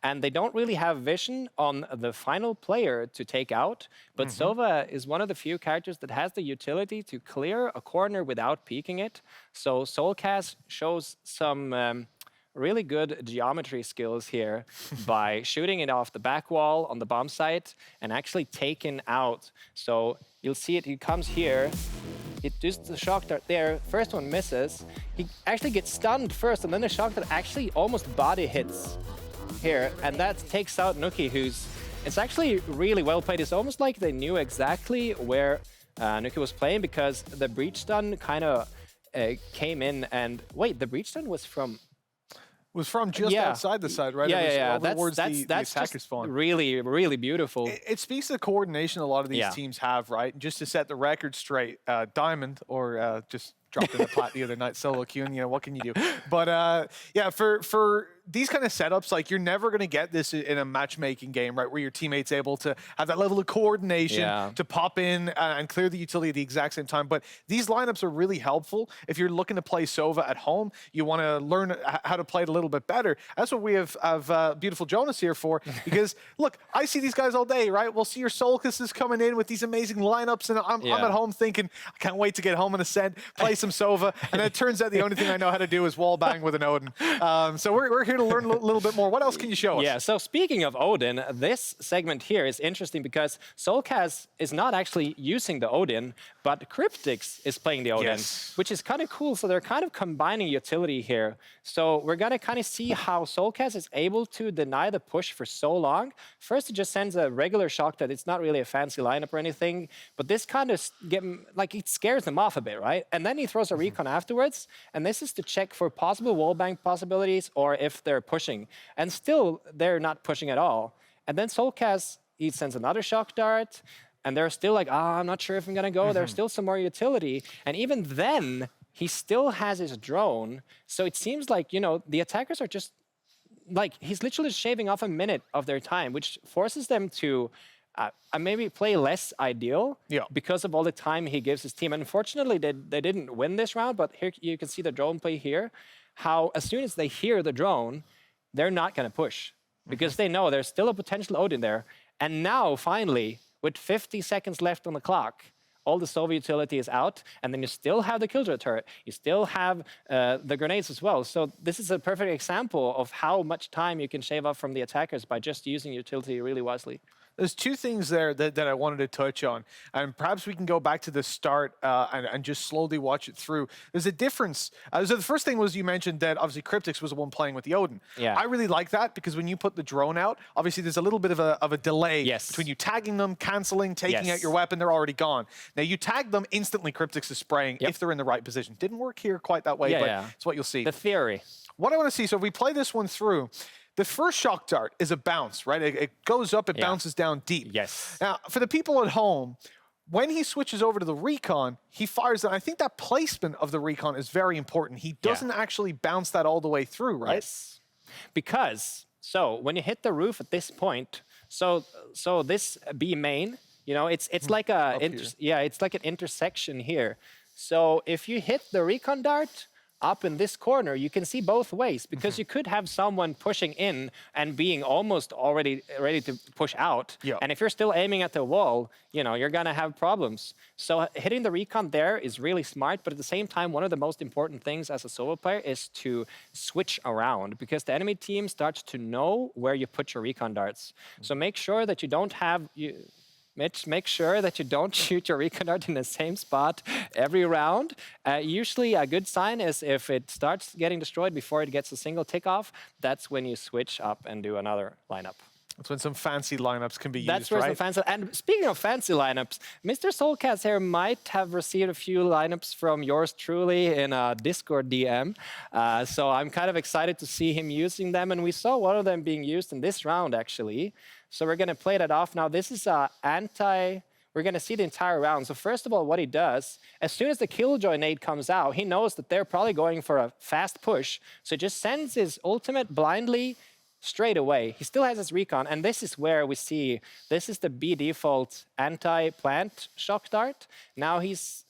[SPEAKER 7] and they don't really have vision on the final player to take out. But Sova is one of the few characters that has the utility to clear a corner without peeking it. So Soulcast shows some really good geometry skills here by shooting it off the back wall on the bomb site and actually taking out. So you'll see it, he comes here, it does the shock dart there, first one misses. He actually gets stunned first, and then the shock dart actually almost body hits here, and that takes out Nuki, who's... It's actually really well played. It's almost like they knew exactly where Nuki was playing, because the breach stun kind of came in, and... Wait, the breach stun was from...
[SPEAKER 3] Was from just outside the side, right?
[SPEAKER 7] Yeah.
[SPEAKER 3] That's
[SPEAKER 7] the attacker spawn. Really, really beautiful.
[SPEAKER 3] It speaks to the coordination a lot of these teams have, right? Just to set the record straight, Diamond, or just dropped in the pot the other night, solo queuing, you know, what can you do? But yeah, for these kind of setups, like, you're never going to get this in a matchmaking game, right, where your teammate's able to have that level of coordination to pop in and clear the utility at the exact same time. But these lineups are really helpful. If you're looking to play Sova at home, you want to learn how to play it a little bit better. That's what we have beautiful Jonas here for, because, look, I see these guys all day, right? We'll see your Soulcasses coming in with these amazing lineups, and I'm at home thinking, I can't wait to get home in Ascent, play some Sova, and then it turns out the only thing I know how to do is wall bang with an Odin. So we're here to learn a little bit more. What else can you show us?
[SPEAKER 7] Yeah, so speaking of Odin, this segment here is interesting because Soulcast is not actually using the Odin, but Cryptics is playing the Odin, which is kind of cool. So they're kind of combining utility here. So we're going to kind of see how Soulcast is able to deny the push for so long. First, it just sends a regular shock that it's not really a fancy lineup or anything, but this kind of like, it scares them off a bit, right? And then he throws a recon afterwards, and this is to check for possible wallbang possibilities or if they're pushing. And still, they're not pushing at all. And then Soulcast, he sends another shock dart, and they're still like, I'm not sure if I'm gonna go. There's still some more utility. And even then, he still has his drone. So it seems like, you know, the attackers are just, like, he's literally shaving off a minute of their time, which forces them to maybe play less ideal because of all the time he gives his team. And unfortunately, they didn't win this round, but here you can see the drone play here, how as soon as they hear the drone, they're not going to push because they know there's still a potential Odin there. And now, finally, with 50 seconds left on the clock, all the Sova utility is out, and then you still have the Killjoy turret. You still have the grenades as well. So this is a perfect example of how much time you can shave off from the attackers by just using utility really wisely.
[SPEAKER 3] There's two things there that I wanted to touch on, and perhaps we can go back to the start and just slowly watch it through. There's a difference. So the first thing was you mentioned that obviously Cryptics was the one playing with the Odin.
[SPEAKER 7] Yeah.
[SPEAKER 3] I really like that because when you put the drone out, obviously there's a little bit of a delay between you tagging them, canceling, taking out your weapon, they're already gone. Now you tag them, instantly Cryptics is spraying if they're in the right position. Didn't work here quite that way, but it's what you'll see.
[SPEAKER 7] The theory.
[SPEAKER 3] What I want to see, so if we play this one through, the first shock dart is a bounce, right? It goes up, it bounces down deep.
[SPEAKER 7] Yes.
[SPEAKER 3] Now, for the people at home, when he switches over to the recon, he fires that. I think that placement of the recon is very important. He doesn't actually bounce that all the way through, right?
[SPEAKER 7] Yes. Because, so when you hit the roof at this point, so this B main, you know, it's like a, it's like an intersection here. So if you hit the recon dart up in this corner, you can see both ways because you could have someone pushing in and being almost already ready to push out. And if you're still aiming at the wall, you know, you're gonna have problems. So hitting the recon there is really smart, but at the same time, one of the most important things as a solo player is to switch around because the enemy team starts to know where you put your recon darts. So make sure that you don't have, Mitch, make sure that you don't shoot your recon dart in the same spot every round. Usually a good sign is if it starts getting destroyed before it gets a single tick off, that's when you switch up and do another lineup.
[SPEAKER 3] That's when some fancy lineups can be
[SPEAKER 7] That's
[SPEAKER 3] used,
[SPEAKER 7] where
[SPEAKER 3] right?
[SPEAKER 7] some fancy. And speaking of fancy lineups, Mr. Soulcast here might have received a few lineups from yours truly in a Discord DM. So I'm kind of excited to see him using them. And we saw one of them being used in this round, actually. So we're going to play that off now. This is we're going to see the entire round. So first of all, what he does, as soon as the Killjoy nade comes out, he knows that they're probably going for a fast push. So he just sends his ultimate blindly straight away. He still has his recon, and this is where we see, this is the B default anti-plant shock dart. Now he's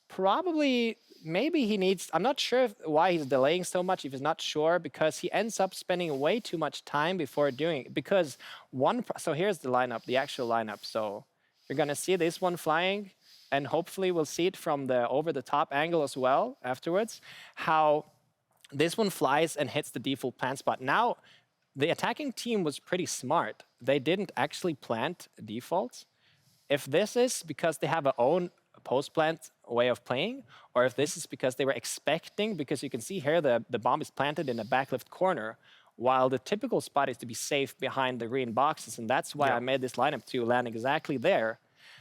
[SPEAKER 7] probably, maybe he needs, I'm not sure why he's delaying so much if he's not sure, because he ends up spending way too much time before doing it. Because so here's the lineup, the actual lineup. So you're gonna see this one flying, and hopefully we'll see it from the over-the-top angle as well afterwards, how this one flies and hits the default plant spot. Now, the attacking team was pretty smart. They didn't actually plant defaults. If this is because they have their own post-plant way of playing, or if this is because they were expecting, because you can see here the bomb is planted in the back left corner, while the typical spot is to be safe behind the green boxes, and that's why I made this lineup to land exactly there.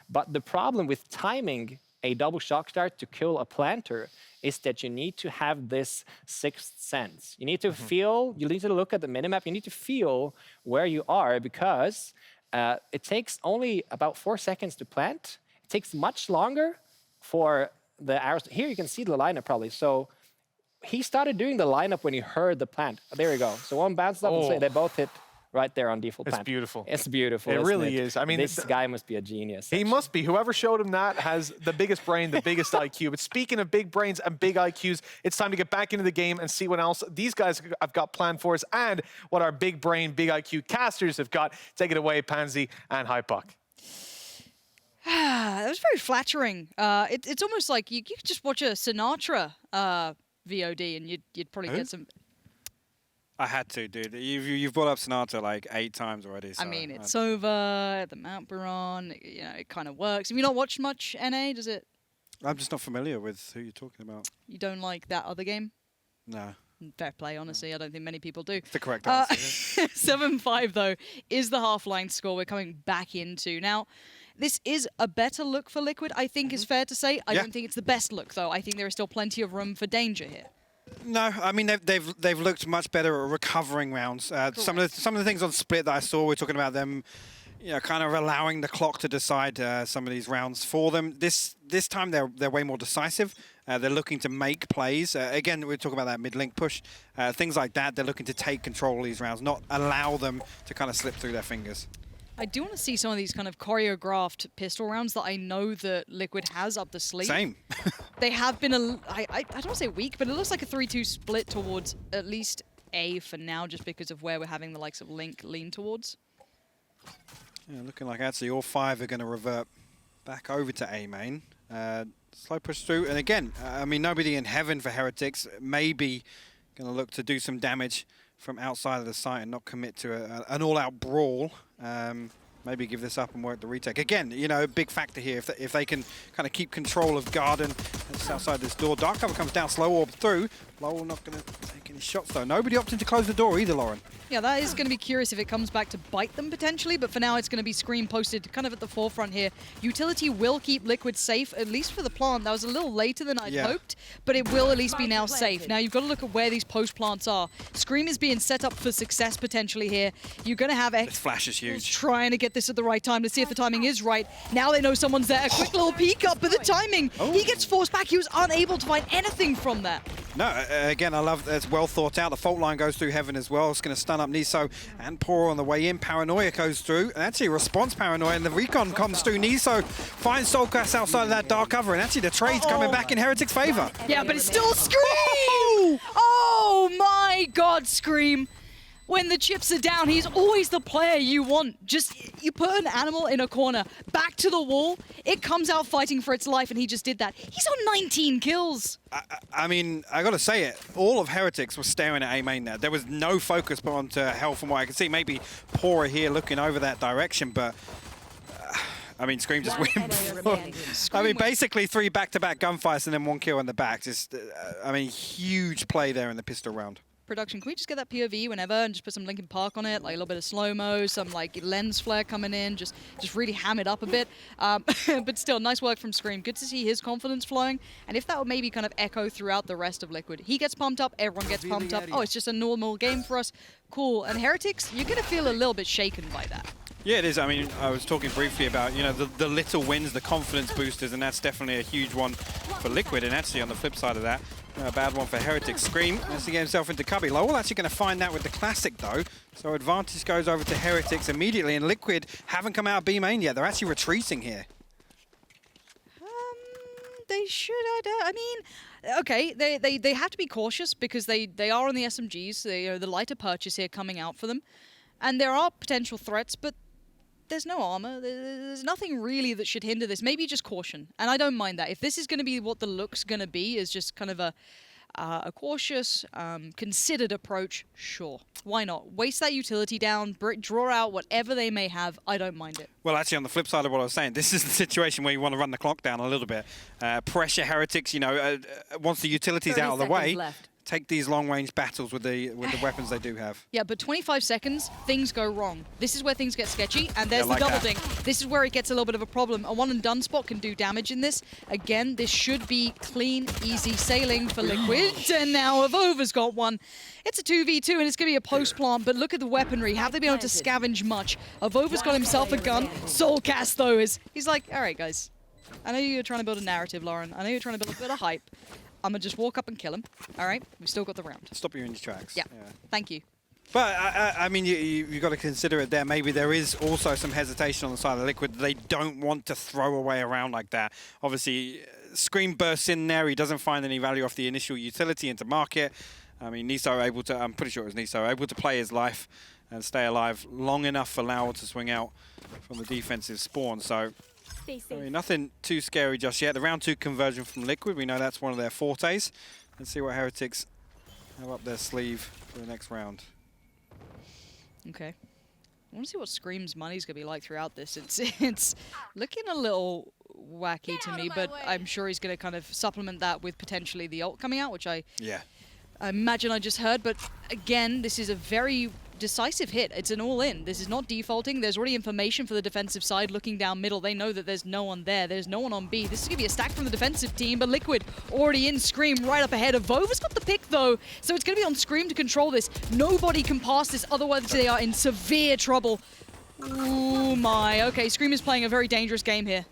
[SPEAKER 7] But the problem with timing a double shock dart to kill a planter is that you need to have this sixth sense. You need to feel, you need to look at the minimap, you need to feel where you are, because it takes only about 4 seconds to plant. It takes much longer for the arrows. Here you can see the lineup probably. So he started doing the lineup when he heard the plant. There we go. So one bounced up and they both hit right there on default plant.
[SPEAKER 3] It's beautiful.
[SPEAKER 7] It's beautiful.
[SPEAKER 3] It really is. I mean,
[SPEAKER 7] this guy must be a genius.
[SPEAKER 3] He must be. Whoever showed him that has the biggest brain, the biggest IQ. But speaking of big brains and big IQs, it's time to get back into the game and see what else these guys have got planned for us and what our big brain, big IQ casters have got. Take it away, Pansy and Hypuck.
[SPEAKER 4] That was very flattering. It's almost like you could just watch a Sinatra VOD and you'd probably get some.
[SPEAKER 5] I had to, dude. You've brought up Sonata like 8 times already. So
[SPEAKER 4] I mean, it's Sova, the Mount Buron. You know, it kind of works. Have you not watched much NA? Does it?
[SPEAKER 5] I'm just not familiar with who you're talking about.
[SPEAKER 4] You don't like that other game?
[SPEAKER 5] No.
[SPEAKER 4] Fair play, honestly. I don't think many people do.
[SPEAKER 5] It's the correct answer.
[SPEAKER 4] 7-5, though, is the half-line score we're coming back into. Now, this is a better look for Liquid, I think is fair to say. I don't think it's the best look, though. I think there is still plenty of room for danger here.
[SPEAKER 5] No, I mean they've looked much better at recovering rounds. Some of the things on Split that I saw, we're talking about them, you know, kind of allowing the clock to decide some of these rounds for them. This time they're way more decisive. They're looking to make plays. Again, we're talking about that mid-link push, things like that. They're looking to take control of these rounds, not allow them to kind of slip through their fingers.
[SPEAKER 4] I do want to see some of these kind of choreographed pistol rounds that I know that Liquid has up the sleeve.
[SPEAKER 5] Same.
[SPEAKER 4] They have been, I don't want to say weak, but it looks like a 3-2 split towards at least A for now, just because of where we're having the likes of Link lean towards.
[SPEAKER 5] Yeah, looking like actually all 5 are going to revert back over to A main. Slow push through, and again, I mean, nobody in heaven for Heretics. Maybe going to look to do some damage from outside of the site and not commit to an all-out brawl. Maybe give this up and work the retake. Again, you know, a big factor here. If they can kind of keep control of Garden just outside this door. Dark Cover comes down, slow orb through. Lowell not going to take any shots, though. Nobody opting to close the door either, Lauren.
[SPEAKER 4] Yeah, that is going to be curious if it comes back to bite them potentially, but for now it's going to be Scream posted kind of at the forefront here. Utility will keep Liquid safe, at least for the plant. That was a little later than I'd hoped, but it will at least be now safe. Now you've got to look at where these post plants are. Scream is being set up for success potentially here. You're going to have X.
[SPEAKER 5] This flash is huge.
[SPEAKER 4] Trying to get this at the right time to see if the timing is right. Now they know someone's there. A quick little peek up, but the timing. He gets forced back. He was unable to find anything from that.
[SPEAKER 5] No, again, I love that it's well thought out. The fault line goes through heaven as well. It's going to stun up Niso and Poro on the way in. Paranoia goes through, and actually response Paranoia, and the recon comes through. Niso finds Soulcast outside of that dark cover, and actually the trade's coming back in Heretics' favor.
[SPEAKER 4] Yeah, but it's still Scream! Oh my God, Scream! When the chips are down, he's always the player you want. Just, you put an animal in a corner, back to the wall, it comes out fighting for its life, and he just did that. He's on 19 kills.
[SPEAKER 5] I mean, I gotta say it, all of Heretics was staring at A main there. There was no focus put onto Hell from what I could see. Maybe Pora here looking over that direction, but I mean, Scream just wins. I mean, basically 3 back-to-back gunfights and then 1 kill in the back. Just, I mean, huge play there in the pistol round.
[SPEAKER 4] production, can we just get that POV whenever and just put some Linkin Park on it, like a little bit of slow-mo, some like lens flare coming in, just really ham it up a bit. But still, nice work from Scream. Good to see his confidence flowing. And if that would maybe kind of echo throughout the rest of Liquid, he gets pumped up, everyone gets pumped up. Oh, it's just a normal game for us. Cool. And Heretics, you're going to feel a little bit shaken by that.
[SPEAKER 5] Yeah, it is. I mean, I was talking briefly about, you know, the little wins, the confidence boosters, and that's definitely a huge one for Liquid. And actually, on the flip side of that, a bad one for Heretics. Scream has to get himself into cubby. Lowell actually going to find that with the Classic, though. So advantage goes over to Heretics immediately, and Liquid haven't come out of B main yet. They're actually retreating here.
[SPEAKER 4] They should. I mean, okay, they have to be cautious because they are on the SMGs. They are the lighter purchase here coming out for them. And there are potential threats, but there's no armor. There's nothing really that should hinder this. Maybe just caution. And I don't mind that. If this is going to be what the look's going to be, is just kind of a cautious, considered approach, sure. Why not? Waste that utility down, draw out whatever they may have. I don't mind it.
[SPEAKER 5] Well, actually, on the flip side of what I was saying, this is the situation where you want to run the clock down a little bit. Pressure Heretics, you know, once the utility's out of the way, take these long-range battles with the weapons they do have.
[SPEAKER 4] Yeah, but 25 seconds, things go wrong. This is where things get sketchy, and there's the double ding. This is where it gets a little bit of a problem. A one-and-done spot can do damage in this. Again, this should be clean, easy sailing for Liquid, and now Avova's got one. It's a 2v2, and it's going to be a post-plant, but look at the weaponry. Have they been able to scavenge much? Avova's got himself a gun. Soulcast, though, he's like, all right, guys. I know you're trying to build a narrative, Lauren. I know you're trying to build a bit of hype. I'm going to just walk up and kill him. All right? We've still got the round.
[SPEAKER 5] Stop you in your tracks.
[SPEAKER 4] Yeah. Thank you.
[SPEAKER 5] But, I mean, you've got to consider it there. Maybe there is also some hesitation on the side of Liquid. They don't want to throw away around like that. Obviously, Scream bursts in there. He doesn't find any value off the initial utility into market. I mean, Niso able to, I'm pretty sure it was Niso, able to play his life and stay alive long enough for Lowell to swing out from the defensive spawn. So, I mean, nothing too scary just yet. The round 2 conversion from Liquid, we know that's one of their fortes. Let's see what Heretics have up their sleeve for the next round.
[SPEAKER 4] Okay. I want to see what Scream's money's going to be like throughout this. It's looking a little wacky to me, but I'm sure he's going to kind of supplement that with potentially the ult coming out, which I imagine I just heard. But again, this is a very decisive hit. It's an all-in. This is not defaulting. There's already information for the defensive side looking down middle. They know that there's no one there. There's no one on B. This is going to be a stack from the defensive team, but Liquid already in. Scream right up ahead. Vova's got the pick, though, so it's going to be on Scream to control this. Nobody can pass this, otherwise they are in severe trouble. Ooh, my. Okay, Scream is playing a very dangerous game here.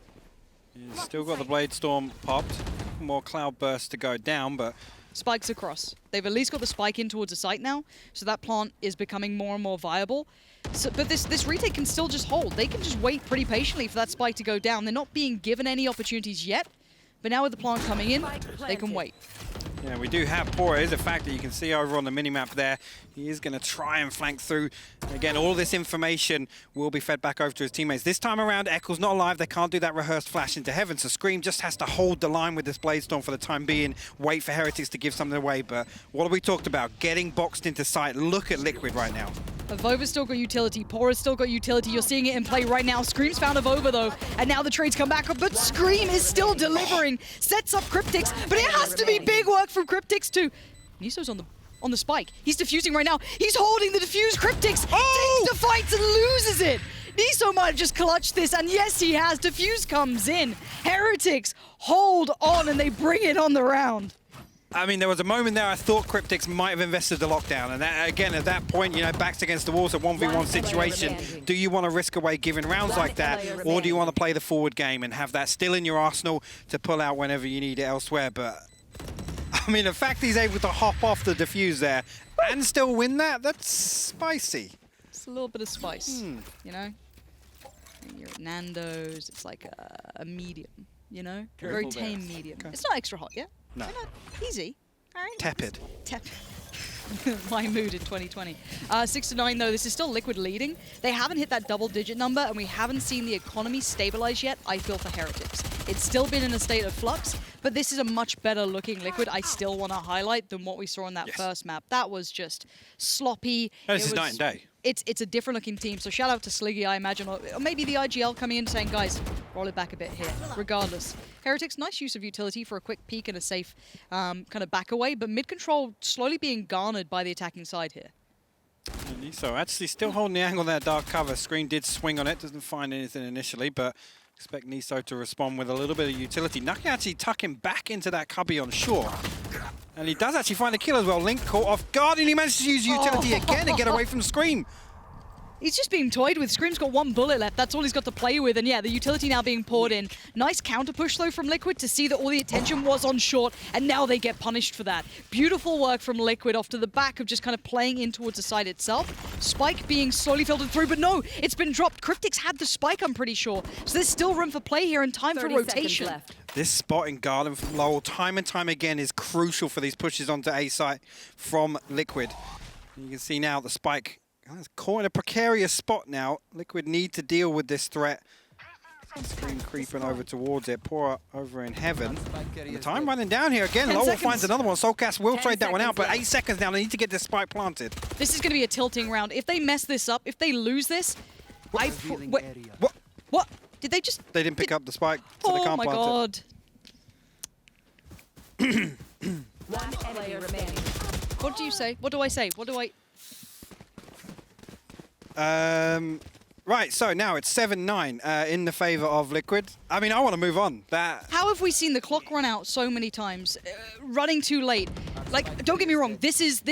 [SPEAKER 5] He's still got the Blade Storm popped. More Cloud Burst to go down, but
[SPEAKER 4] spikes across. They've at least got the spike in towards the site now, so that plant is becoming more and more viable. So, but this retake can still just hold. They can just wait pretty patiently for that spike to go down. They're not being given any opportunities yet, but now with the plant coming in, they can wait.
[SPEAKER 5] Yeah, we do have Pora. It is a fact that you can see over on the minimap there. He is going to try and flank through. And again, all this information will be fed back over to his teammates. This time around, Eccles not alive. They can't do that rehearsed flash into heaven. So Scream just has to hold the line with this Blade Storm for the time being. Wait for Heretics to give something away. But what have we talked about? Getting boxed into sight. Look at Liquid right now.
[SPEAKER 4] Avova's still got utility. Pora's still got utility. You're seeing it in play right now. Scream's found Avova, though. And now the trades come back up. But Scream is still delivering. Sets up Cryptics. But it has to be big work from Cryptics, too. Niso's on the spike. He's defusing right now. He's holding the defuse. Cryptics takes the fight and loses it. Niso might have just clutched this, and yes, he has. Defuse comes in. Heretics hold on, and they bring it on the round.
[SPEAKER 5] I mean, there was a moment there I thought Cryptics might have invested the lockdown. And that, again, at that point, you know, backs against the walls, a 1v1 situation. Do you want to risk away giving rounds like that? Or do you want to play the forward game and have that still in your arsenal to pull out whenever you need it elsewhere? But, I mean, the fact he's able to hop off the defuse there and still win that, that's spicy.
[SPEAKER 4] It's a little bit of spice, you know? When you're at Nando's, it's like a medium, you know? A very tame medium. Okay. It's not extra hot, yeah?
[SPEAKER 5] No.
[SPEAKER 4] Easy. All right.
[SPEAKER 5] Tepid.
[SPEAKER 4] Tepid. My mood in 2020. 6-9, though. This is still Liquid leading. They haven't hit that double-digit number, and we haven't seen the economy stabilize yet, I feel, for Heretics. It's still been in a state of flux, but this is a much better-looking Liquid I still want to highlight than what we saw in that first map. That was just sloppy.
[SPEAKER 5] Oh, this is night and day.
[SPEAKER 4] it's a different looking team. So shout out to Sliggy, I imagine, or maybe the IGL coming in saying, guys, roll it back a bit here. Regardless, Heretics, nice use of utility for a quick peek and a safe kind of back away, but mid control slowly being garnered by the attacking side here.
[SPEAKER 5] Niso actually still holding the angle on that dark cover. Screen did swing on it, doesn't find anything initially, but expect Niso to respond with a little bit of utility. Nucky actually tucking back into that cubby on shore. And he does actually find a kill as well. Link caught off guard, and he manages to use utility again and get away from Scream.
[SPEAKER 4] He's just being toyed with. Scream's got 1 bullet left. That's all he's got to play with. And yeah, the utility now being poured in. Nice counter push though from Liquid to see that all the attention was on short, and now they get punished for that. Beautiful work from Liquid off to the back of just kind of playing in towards the side itself. Spike being slowly filtered through, but no, it's been dropped. Cryptics had the spike, I'm pretty sure. So there's still room for play here and time for rotation.
[SPEAKER 5] This spot in Garden from Lowell, time and time again, is crucial for these pushes onto A site from Liquid. You can see now the spike is caught in a precarious spot now. Liquid need to deal with this threat. Screen creeping over towards it. Poor over in heaven. And the time running down here again. Lowell finds another one. Soulcast will trade that one out, but 8 seconds now. They need to get this spike planted.
[SPEAKER 4] This is going to be a tilting round. If they mess this up, if they lose this,
[SPEAKER 5] What?
[SPEAKER 4] What? Did they just...
[SPEAKER 5] They didn't pick up the spike, so they can't plant
[SPEAKER 4] it. Oh my god.
[SPEAKER 6] One player remaining.
[SPEAKER 4] What do you say? What do I say? What do I...
[SPEAKER 5] Right, so now it's 7-9 in the favor of Liquid. I mean, I want to move on.
[SPEAKER 4] How have we seen the clock run out so many times? Running too late. Like, don't get me wrong. This is.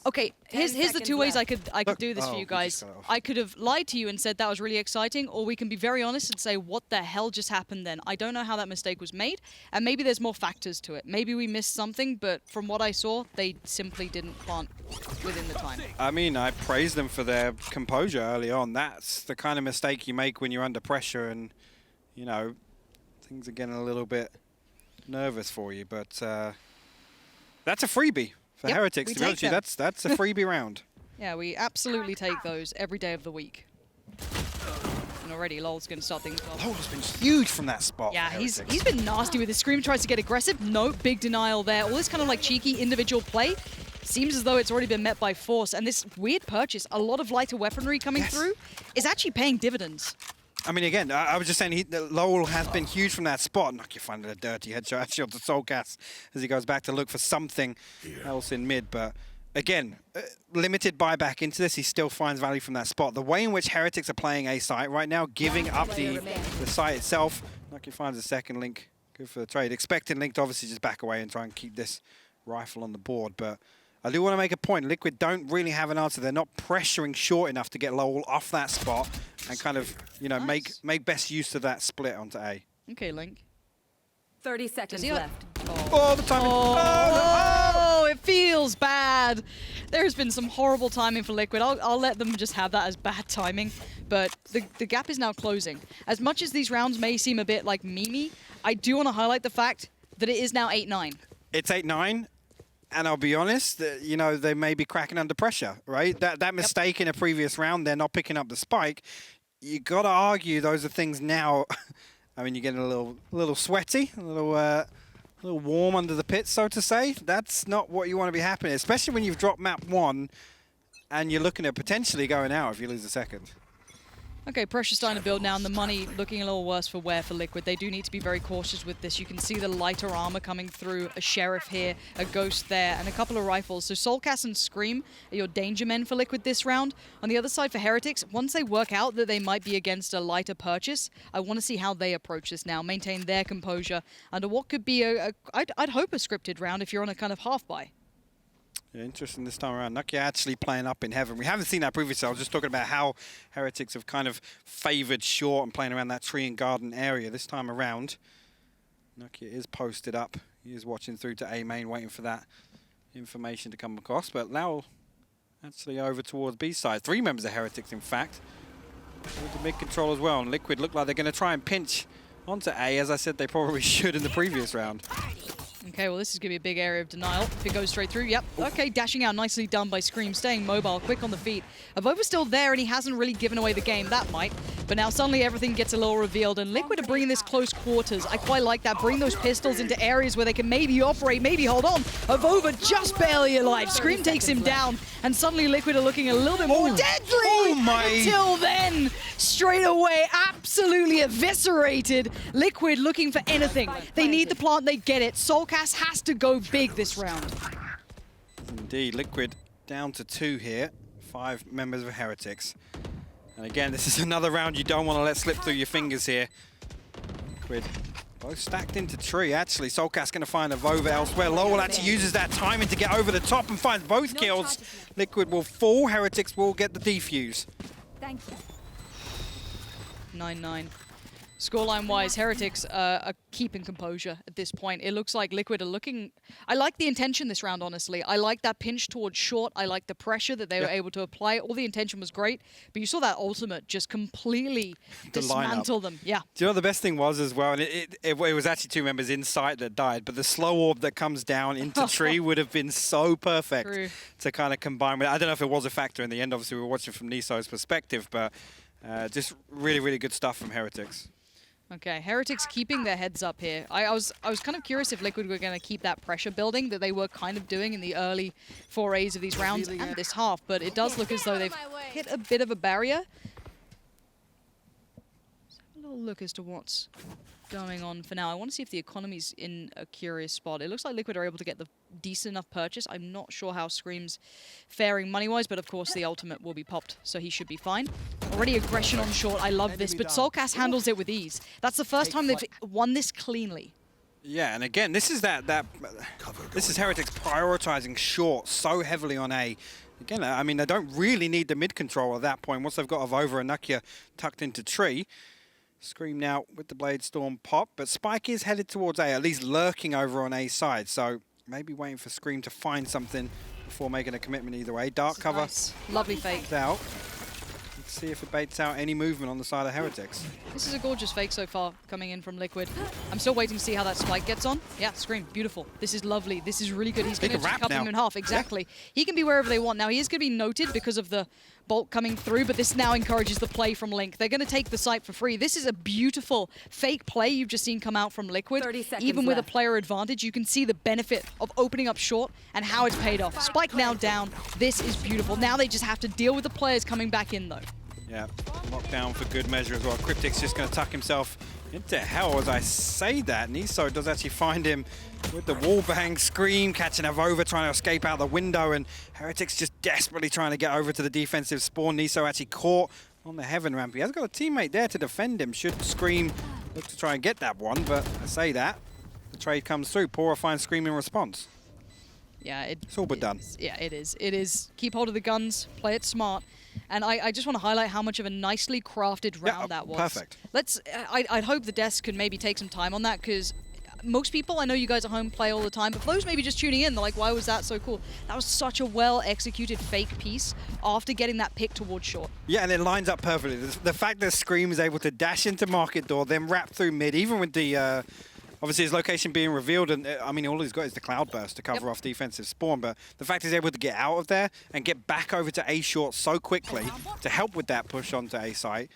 [SPEAKER 4] Okay, here's the 2 ways I could do this for you guys. I could have lied to you and said that was really exciting, or we can be very honest and say, what the hell just happened then? I don't know how that mistake was made, and maybe there's more factors to it. Maybe we missed something, but from what I saw, they simply didn't plant within the time.
[SPEAKER 5] I mean, I praise them for their composure early on. That's the kind of mistake you make when you're under pressure and, you know, things are getting a little bit nervous for you, but that's a freebie. For Heretics, to be honest with you, that's a freebie round.
[SPEAKER 4] Yeah, we absolutely take those every day of the week. And already, Lowell's going to start things off.
[SPEAKER 5] Lowell's been huge from that spot.
[SPEAKER 4] Yeah, he's been nasty with his Scream, tries to get aggressive. No, big denial there. All this kind of like cheeky individual play seems as though it's already been met by force. And this weird purchase, a lot of lighter weaponry coming through, is actually paying dividends.
[SPEAKER 5] I mean, again, I was just saying Lowell has been huge from that spot. Nucky finding a dirty headshot actually onto Soulcast as he goes back to look for something else in mid. But again, limited buyback into this, he still finds value from that spot. The way in which Heretics are playing A site right now, giving up the site itself. Nucky finds a second Link. Good for the trade. Expecting Link to obviously just back away and try and keep this rifle on the board. But I do want to make a point. Liquid don't really have an answer. They're not pressuring short enough to get Lowell off that spot and kind of, you know, make best use of that split onto A.
[SPEAKER 4] Okay, Link.
[SPEAKER 6] 30 seconds left.
[SPEAKER 5] Oh, the timing.
[SPEAKER 4] Oh, it feels bad. There's been some horrible timing for Liquid. I'll let them just have that as bad timing. But the gap is now closing. As much as these rounds may seem a bit like memey, I do want to highlight the fact that it is now 8-9.
[SPEAKER 5] It's 8-9. And I'll be honest, you know, they may be cracking under pressure, right? That mistake in a previous round, they're not picking up the spike. You got to argue those are things now. I mean, you're getting a little sweaty, a little warm under the pit, so to say. That's not what you want to be happening, especially when you've dropped map 1 and you're looking at potentially going out if you lose a second.
[SPEAKER 4] Okay, pressure starting to build now, and the money looking a little worse for wear for Liquid. They do need to be very cautious with this. You can see the lighter armor coming through, a Sheriff here, a Ghost there, and a couple of rifles. So Soulcast and Scream are your danger men for Liquid this round. On the other side for Heretics, once they work out that they might be against a lighter purchase, I want to see how they approach this now, maintain their composure under what could be I'd hope a scripted round if you're on a kind of half buy.
[SPEAKER 5] Yeah, interesting this time around. Nucky actually playing up in heaven. We haven't seen that previously. I was just talking about how Heretics have kind of favoured short and playing around that tree and garden area. This time around, Nucky is posted up. He is watching through to A main, waiting for that information to come across. But Lowell actually over towards B side. 3 members of Heretics, in fact. With the mid control as well. And Liquid look like they're going to try and pinch onto A. As I said, they probably should in the previous round.
[SPEAKER 4] Okay, well, this is going to be a big area of denial. If it goes straight through, yep. Okay, dashing out, nicely done by Scream, staying mobile, quick on the feet. Avova still there, and he hasn't really given away the game. That might. But now suddenly everything gets a little revealed, and Liquid are bringing this close quarters. I quite like that. Bring those pistols into areas where they can maybe operate, maybe hold on. Avova just barely alive. Scream takes him down, and suddenly Liquid are looking a little bit more deadly.
[SPEAKER 5] Oh my!
[SPEAKER 4] Until then, straight away, absolutely eviscerated. Liquid looking for anything. They need the plant, they get it. Soulcast has to go big this round.
[SPEAKER 5] Indeed, Liquid down to 2 here. 5 members of Heretics. And again, this is another round you don't want to let slip through your fingers here. Liquid both stacked into tree, actually. Soulcast going to find Avova elsewhere. Lowell actually uses that timing to get over the top and finds both kills. Liquid will fall. Heretics will get the defuse.
[SPEAKER 6] Thank you.
[SPEAKER 4] 9-9. Scoreline-wise, Heretics are keeping composure at this point. It looks like Liquid are looking... I like the intention this round, honestly. I like that pinch towards short. I like the pressure that they were able to apply. All the intention was great, but you saw that ultimate just completely dismantle them. Yeah.
[SPEAKER 5] Do you know what the best thing was as well? And it was actually 2 members in sight that died, but the slow orb that comes down into tree would have been so perfect to kind of combine with. I don't know if it was a factor in the end. Obviously, we were watching from Niso's perspective, but just really, really good stuff from Heretics.
[SPEAKER 4] Okay, Heretics keeping their heads up here. I was kind of curious if Liquid were going to keep that pressure building that they were kind of doing in the early forays of these rounds and this half, but it does look as though they've hit a bit of a barrier. Let's have a little look as to what's going on for now. I want to see if the economy's in a curious spot. It looks like Liquid are able to get the decent enough purchase. I'm not sure how Scream's faring money-wise, but of course the ultimate will be popped, so he should be fine. Already aggression on short, I love this, but Soulcast handles it with ease. That's the first time they've won this cleanly.
[SPEAKER 5] Yeah, and again, this is this is Heretics prioritizing short so heavily on A. Again, I mean, they don't really need the mid control at that point. Once they've got Avova and Nakia tucked into tree, Scream now with the Blade Storm pop, but Spike is headed towards A, at least lurking over on A side, so maybe waiting for Scream to find something before making a commitment either way. Dark cover.
[SPEAKER 4] Nice. Lovely fake.
[SPEAKER 5] Out. Let's see if it baits out any movement on the side of Heretics.
[SPEAKER 4] This is a gorgeous fake so far coming in from Liquid. I'm still waiting to see how that spike gets on. Yeah, Scream, beautiful. This is lovely. This is really good. He's going to cut him in half. Exactly. Yeah. He can be wherever they want. Now, he is going to be noted because of the bolt coming through, but this now encourages the play from Link. They're going to take the site for free. This is a beautiful fake play you've just seen come out from Liquid. Even with a player advantage, you can see the benefit of opening up short and how it's paid off. Spike now down. This is beautiful. Now they just have to deal with the players coming back in, though.
[SPEAKER 5] Yeah, lockdown for good measure as well. Cryptic's just going to tuck himself into hell as I say that. Niso does actually find him with the wallbang. Scream catching Avova trying to escape out the window, and Heretics just desperately trying to get over to the defensive spawn. Niso actually caught on the heaven ramp. He has got a teammate there to defend him. Should Scream look to try and get that one, but I say that. The trade comes through. Pora finds Scream in response.
[SPEAKER 4] Yeah,
[SPEAKER 5] it's all but done.
[SPEAKER 4] Yeah, it is. It is. Keep hold of the guns, play it smart. And I just want to highlight how much of a nicely crafted round that was.
[SPEAKER 5] Perfect.
[SPEAKER 4] I'd hope the desk could maybe take some time on that, because most people, I know you guys at home play all the time, but for those maybe just tuning in, they're like, why was that so cool? That was such a well-executed fake piece after getting that pick towards short.
[SPEAKER 5] Yeah, and it lines up perfectly. The fact that Scream is able to dash into market door, then wrap through mid, even with the... obviously, his location being revealed, and I mean, all he's got is the Cloud Burst to cover off defensive spawn, but the fact he's able to get out of there and get back over to A short so quickly to help with that push onto A site,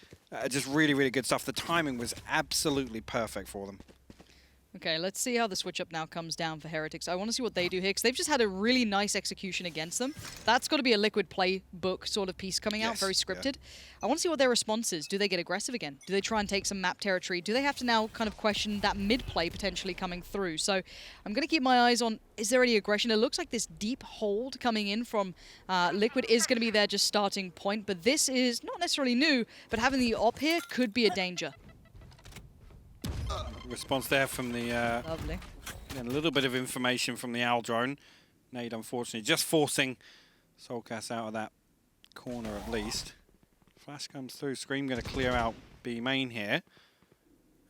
[SPEAKER 5] just really, really good stuff. The timing was absolutely perfect for them.
[SPEAKER 4] Okay, let's see how the switch-up now comes down for Heretics. I want to see what they do here, because they've just had a really nice execution against them. That's got to be a Liquid playbook sort of piece coming out, very scripted. Yeah. I want to see what their response is. Do they get aggressive again? Do they try and take some map territory? Do they have to now kind of question that mid-play potentially coming through? So I'm going to keep my eyes on, is there any aggression? It looks like this deep hold coming in from Liquid is going to be their just starting point, but this is not necessarily new, but having the op here could be a danger.
[SPEAKER 5] Response there from the...
[SPEAKER 4] Lovely.
[SPEAKER 5] A little bit of information from the Owl drone. Nade, unfortunately, just forcing Soulcast out of that corner at least. Flash comes through. Scream going to clear out B main here.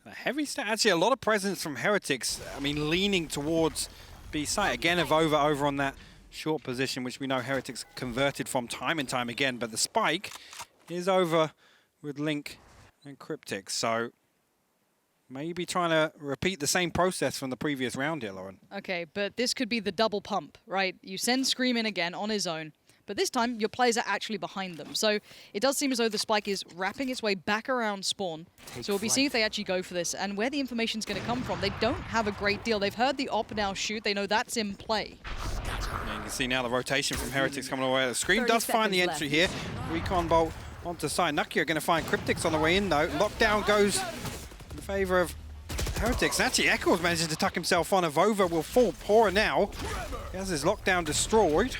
[SPEAKER 5] A heavy stat. Actually, a lot of presence from Heretics. I mean, leaning towards B site. Again, Avova over on that short position, which we know Heretics converted from time and time again. But the spike is over with Link and Cryptic. So... maybe trying to repeat the same process from the previous round here, Lauren.
[SPEAKER 4] Okay, but this could be the double pump, right? You send Scream in again on his own, but this time your players are actually behind them. So it does seem as though the spike is wrapping its way back around spawn. So we'll be seeing if they actually go for this and where the information's going to come from. They don't have a great deal. They've heard the op now shoot. They know that's in play.
[SPEAKER 5] Yeah, you can see now the rotation from Heretics coming away. The Scream does find the entry here. Recon bolt onto side. Nucky are going to find Cryptics on the way in though. Lockdown goes in favor of Heretics. Actually, Eccles manages to tuck himself on. Avova will fall. Pora now. He has his lockdown destroyed.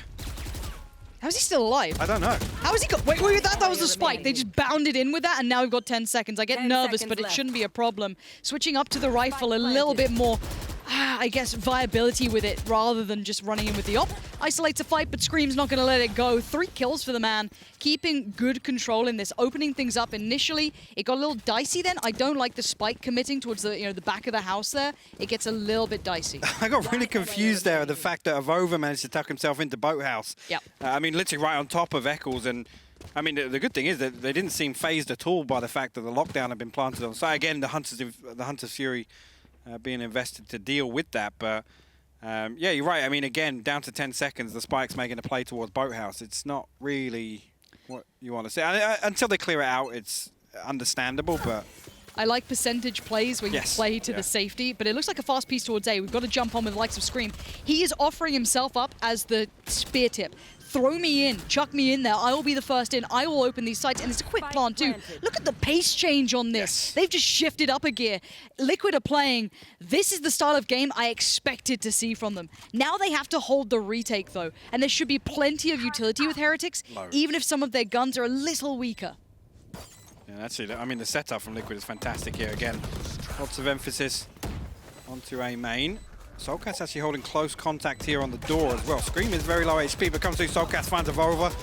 [SPEAKER 4] How is he still alive?
[SPEAKER 5] I don't know.
[SPEAKER 4] How has he got... Wait, that was the spike. They just bounded in with that, and now we've got 10 seconds. I get nervous, but it shouldn't be a problem. Switching up to the rifle, a little bit more, I guess, viability with it, rather than just running in with the op. Isolates a fight, but Scream's not going to let it go. 3 kills for the man, keeping good control in this, opening things up. Initially, it got a little dicey then. I don't like the spike committing towards the, the back of the house there. It gets a little bit dicey.
[SPEAKER 5] I got really confused there at the fact that Avova managed to tuck himself into Boathouse.
[SPEAKER 4] Yep.
[SPEAKER 5] I mean, literally right on top of Eccles. And I mean, the good thing is that they didn't seem phased at all by the fact that the lockdown had been planted on site. Again, the Hunter's Fury being invested to deal with that. But yeah, you're right. I mean, again, down to 10 seconds, the spike's making a play towards Boathouse. It's not really what you want to see. Until they clear it out, it's understandable, but...
[SPEAKER 4] I like percentage plays where you play to the safety, but it looks like a fast piece towards A. We've got to jump on with the likes of Scream. He is offering himself up as the spear tip. Throw me in, chuck me in there. I will be the first in. I will open these sites, and it's a quick plant too. Look at the pace change on this. They've just shifted up a gear. Liquid are playing. This is the style of game I expected to see from them. Now they have to hold the retake though, and there should be plenty of utility with Heretics, even if some of their guns are a little weaker.
[SPEAKER 5] Yeah, that's it. I mean, the setup from Liquid is fantastic here. Again, lots of emphasis onto A main. Soulcat's actually holding close contact here on the door as well. Scream is very low HP, but comes through. Soulcat finds Avova.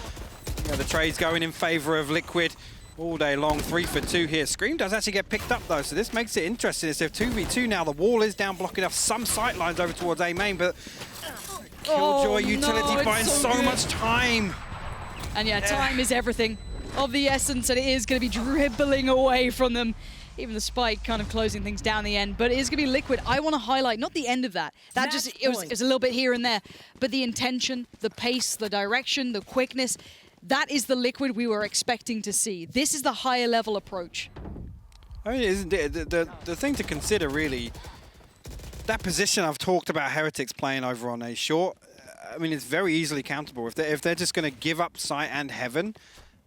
[SPEAKER 5] Yeah, the trade's going in favor of Liquid all day long. 3 for 2 here. Scream does actually get picked up though, so this makes it interesting. It's a 2v2 now. The wall is down, blocking off some sight lines over towards A main, but Killjoy utility buying so much time.
[SPEAKER 4] And yeah, time is everything of the essence, and it is going to be dribbling away from them. Even the spike kind of closing things down the end, but it is going to be Liquid. I want to highlight not the end of that. That just, it was a little bit here and there, but the intention, the pace, the direction, the quickness, that is the Liquid we were expecting to see. This is the higher level approach.
[SPEAKER 5] I mean, isn't it? The thing to consider really, that position I've talked about Heretics playing over on A short, I mean, it's very easily countable. If they're just going to give up sight and heaven,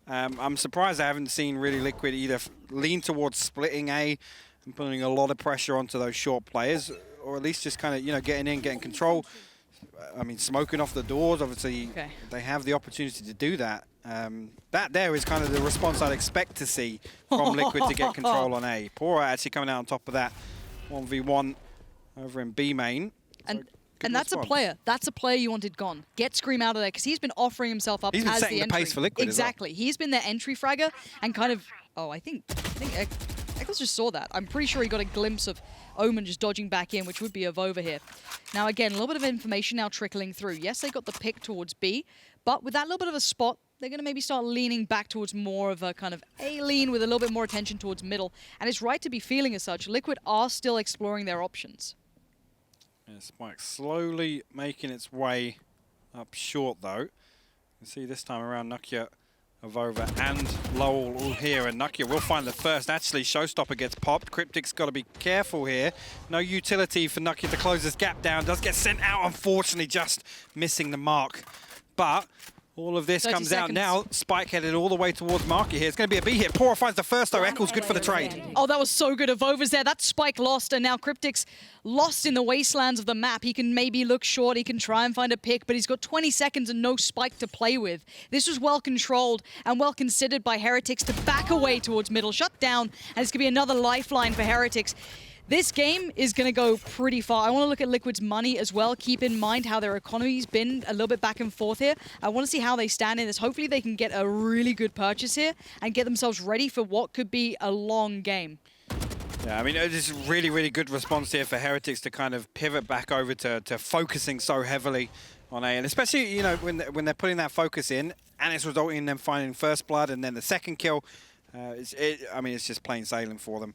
[SPEAKER 5] I'm surprised I haven't seen really Liquid either lean towards splitting A and putting a lot of pressure onto those short players, or at least just kind of, getting in, getting control. I mean, smoking off the doors, obviously, they have the opportunity to do that. That there is kind of the response I'd expect to see from Liquid to get control on A. Pora actually coming out on top of that 1v1 over in B main.
[SPEAKER 4] And that's a player. That's a player you wanted gone. Get Scream out of there, because he's been offering himself up as the entry. He's been setting the pace for Liquid
[SPEAKER 5] Exactly.
[SPEAKER 4] As well. He's been their entry fragger and kind of... Oh, I think Eccles just saw that. I'm pretty sure he got a glimpse of Omen just dodging back in, which would be Avova here. Now, again, a little bit of information now trickling through. Yes, they got the pick towards B, but with that little bit of a spot, they're going to maybe start leaning back towards more of a kind of A lean with a little bit more attention towards middle. And it's right to be feeling as such. Liquid are still exploring their options.
[SPEAKER 5] Yeah, Spike slowly making its way up short, though. You can see this time around Nokia, Avova, and Lowell all here, and Nokia will find the first. Actually, Showstopper gets popped. Cryptic's got to be careful here. No utility for Nokia to close this gap down. Does get sent out, unfortunately, just missing the mark. But all of this comes out now. Spike headed all the way towards market here. It's going to be a B hit. Pora finds the first, though. Eccles good for the trade.
[SPEAKER 4] Oh, that was so good. Avova's there. That Spike lost, and now Cryptic's lost in the wastelands of the map. He can maybe look short. He can try and find a pick, but he's got 20 seconds and no Spike to play with. This was well controlled and well considered by Heretics to back away towards middle. Shut down, and it's going to be another lifeline for Heretics. This game is going to go pretty far. I want to look at Liquid's money as well. Keep in mind how their economy's been a little bit back and forth here. I want to see how they stand in this. Hopefully they can get a really good purchase here and get themselves ready for what could be a long game.
[SPEAKER 5] Yeah, I mean, it's a really, really good response here for Heretics to kind of pivot back over to focusing so heavily on A. And especially, when they're putting that focus in and it's resulting in them finding first blood and then the second kill. I mean, it's just plain sailing for them.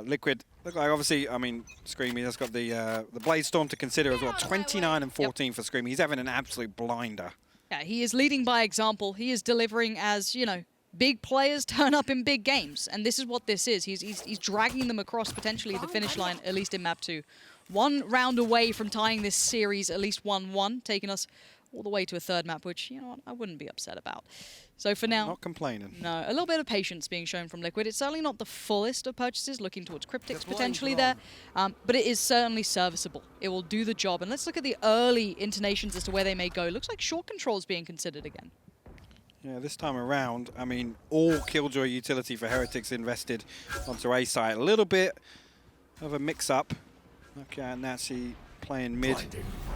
[SPEAKER 5] Liquid, look like obviously, I mean, Screamy has got the Blade Storm to consider as well. 29 and 14 for Screamy. He's having an absolute blinder.
[SPEAKER 4] Yeah, he is leading by example. He is delivering as, you know, big players turn up in big games. And this is what this is. He's dragging them across potentially the finish line, at least in map 2. 1 round away from tying this series, at least 1-1, taking us all the way to a third map, which, you know what, I wouldn't be upset about. So for now...
[SPEAKER 5] Not complaining.
[SPEAKER 4] No, a little bit of patience being shown from Liquid. It's certainly not the fullest of purchases, looking towards Cryptics potentially there, but it is certainly serviceable. It will do the job. And let's look at the early intonations as to where they may go. It looks like short control is being considered again.
[SPEAKER 5] Yeah, this time around, I mean, all Killjoy utility for Heretics invested onto A site. A little bit of a mix-up. Okay, and Nazi playing mid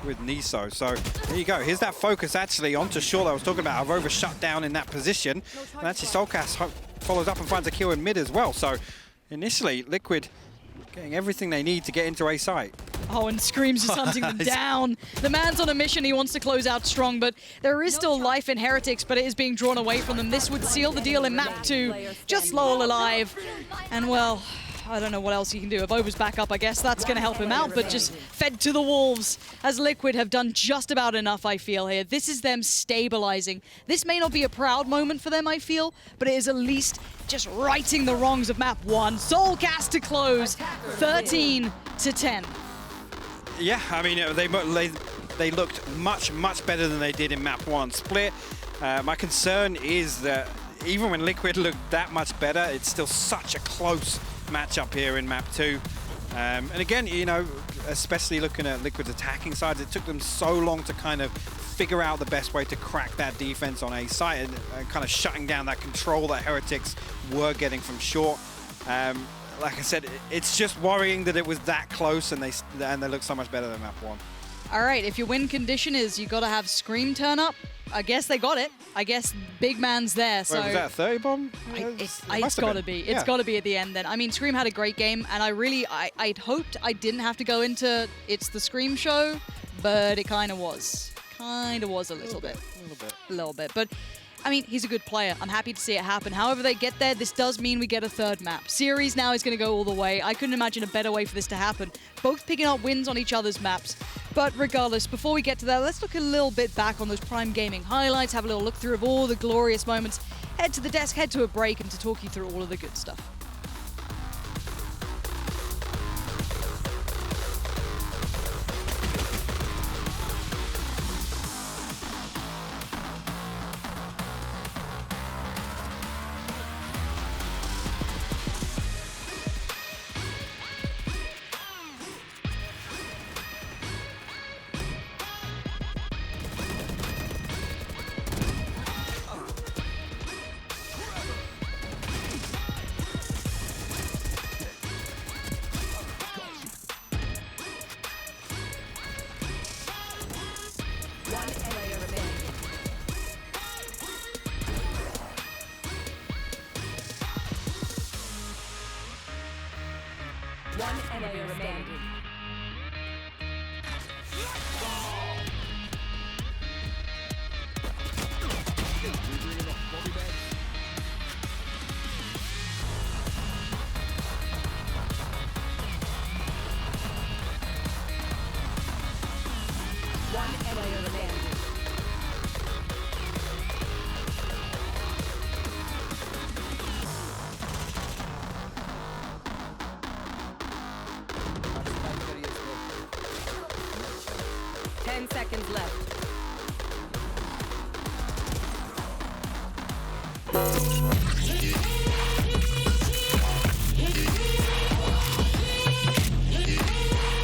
[SPEAKER 5] with Niso. So there you go. Here's that focus actually onto short that I was talking about. Rover shut down in that position. And actually Soulcast follows up and finds a kill in mid as well. So initially, Liquid getting everything they need to get into A site.
[SPEAKER 4] Oh, and Scream's just hunting them down. The man's on a mission. He wants to close out strong, but there is still life in Heretics, but it is being drawn away from them. This would seal the deal in map 2. Just Lowell alive. And, well, I don't know what else he can do. If Over's back up, I guess that's going to help him out, but just fed to the wolves, as Liquid have done just about enough, I feel, here. This is them stabilizing. This may not be a proud moment for them, I feel, but it is at least just righting the wrongs of map 1. Soulcast to close, 13-10.
[SPEAKER 5] Yeah, I mean, they looked much, much better than they did in map 1. Split, my concern is that even when Liquid looked that much better, it's still such a close matchup here in map 2. And again, you know, especially looking at Liquid's attacking sides, it took them so long to kind of figure out the best way to crack that defense on A site and kind of shutting down that control that Heretics were getting from short. Like I said, it's just worrying that it was that close and they look so much better than map 1.
[SPEAKER 4] All right, if your win condition is you got to have Scream turn up, I guess they got it. I guess big man's there. So
[SPEAKER 5] wait, was that a 30 bomb?
[SPEAKER 4] It's got to be. It's got to be at the end then. I mean, Scream had a great game, and I'd hoped I didn't have to go into it's the Scream show, but it kind of was. Kind of was a little bit. A little bit. But, I mean, he's a good player. I'm happy to see it happen. However they get there, this does mean we get a third map. Series now is going to go all the way. I couldn't imagine a better way for this to happen. Both picking up wins on each other's maps. But regardless, before we get to that, let's look a little bit back on those Prime Gaming highlights, have a little look through of all the glorious moments, head to the desk, head to a break, and to talk you through all of the good stuff.
[SPEAKER 6] One enemy remaining. One enemy remaining. Seconds left.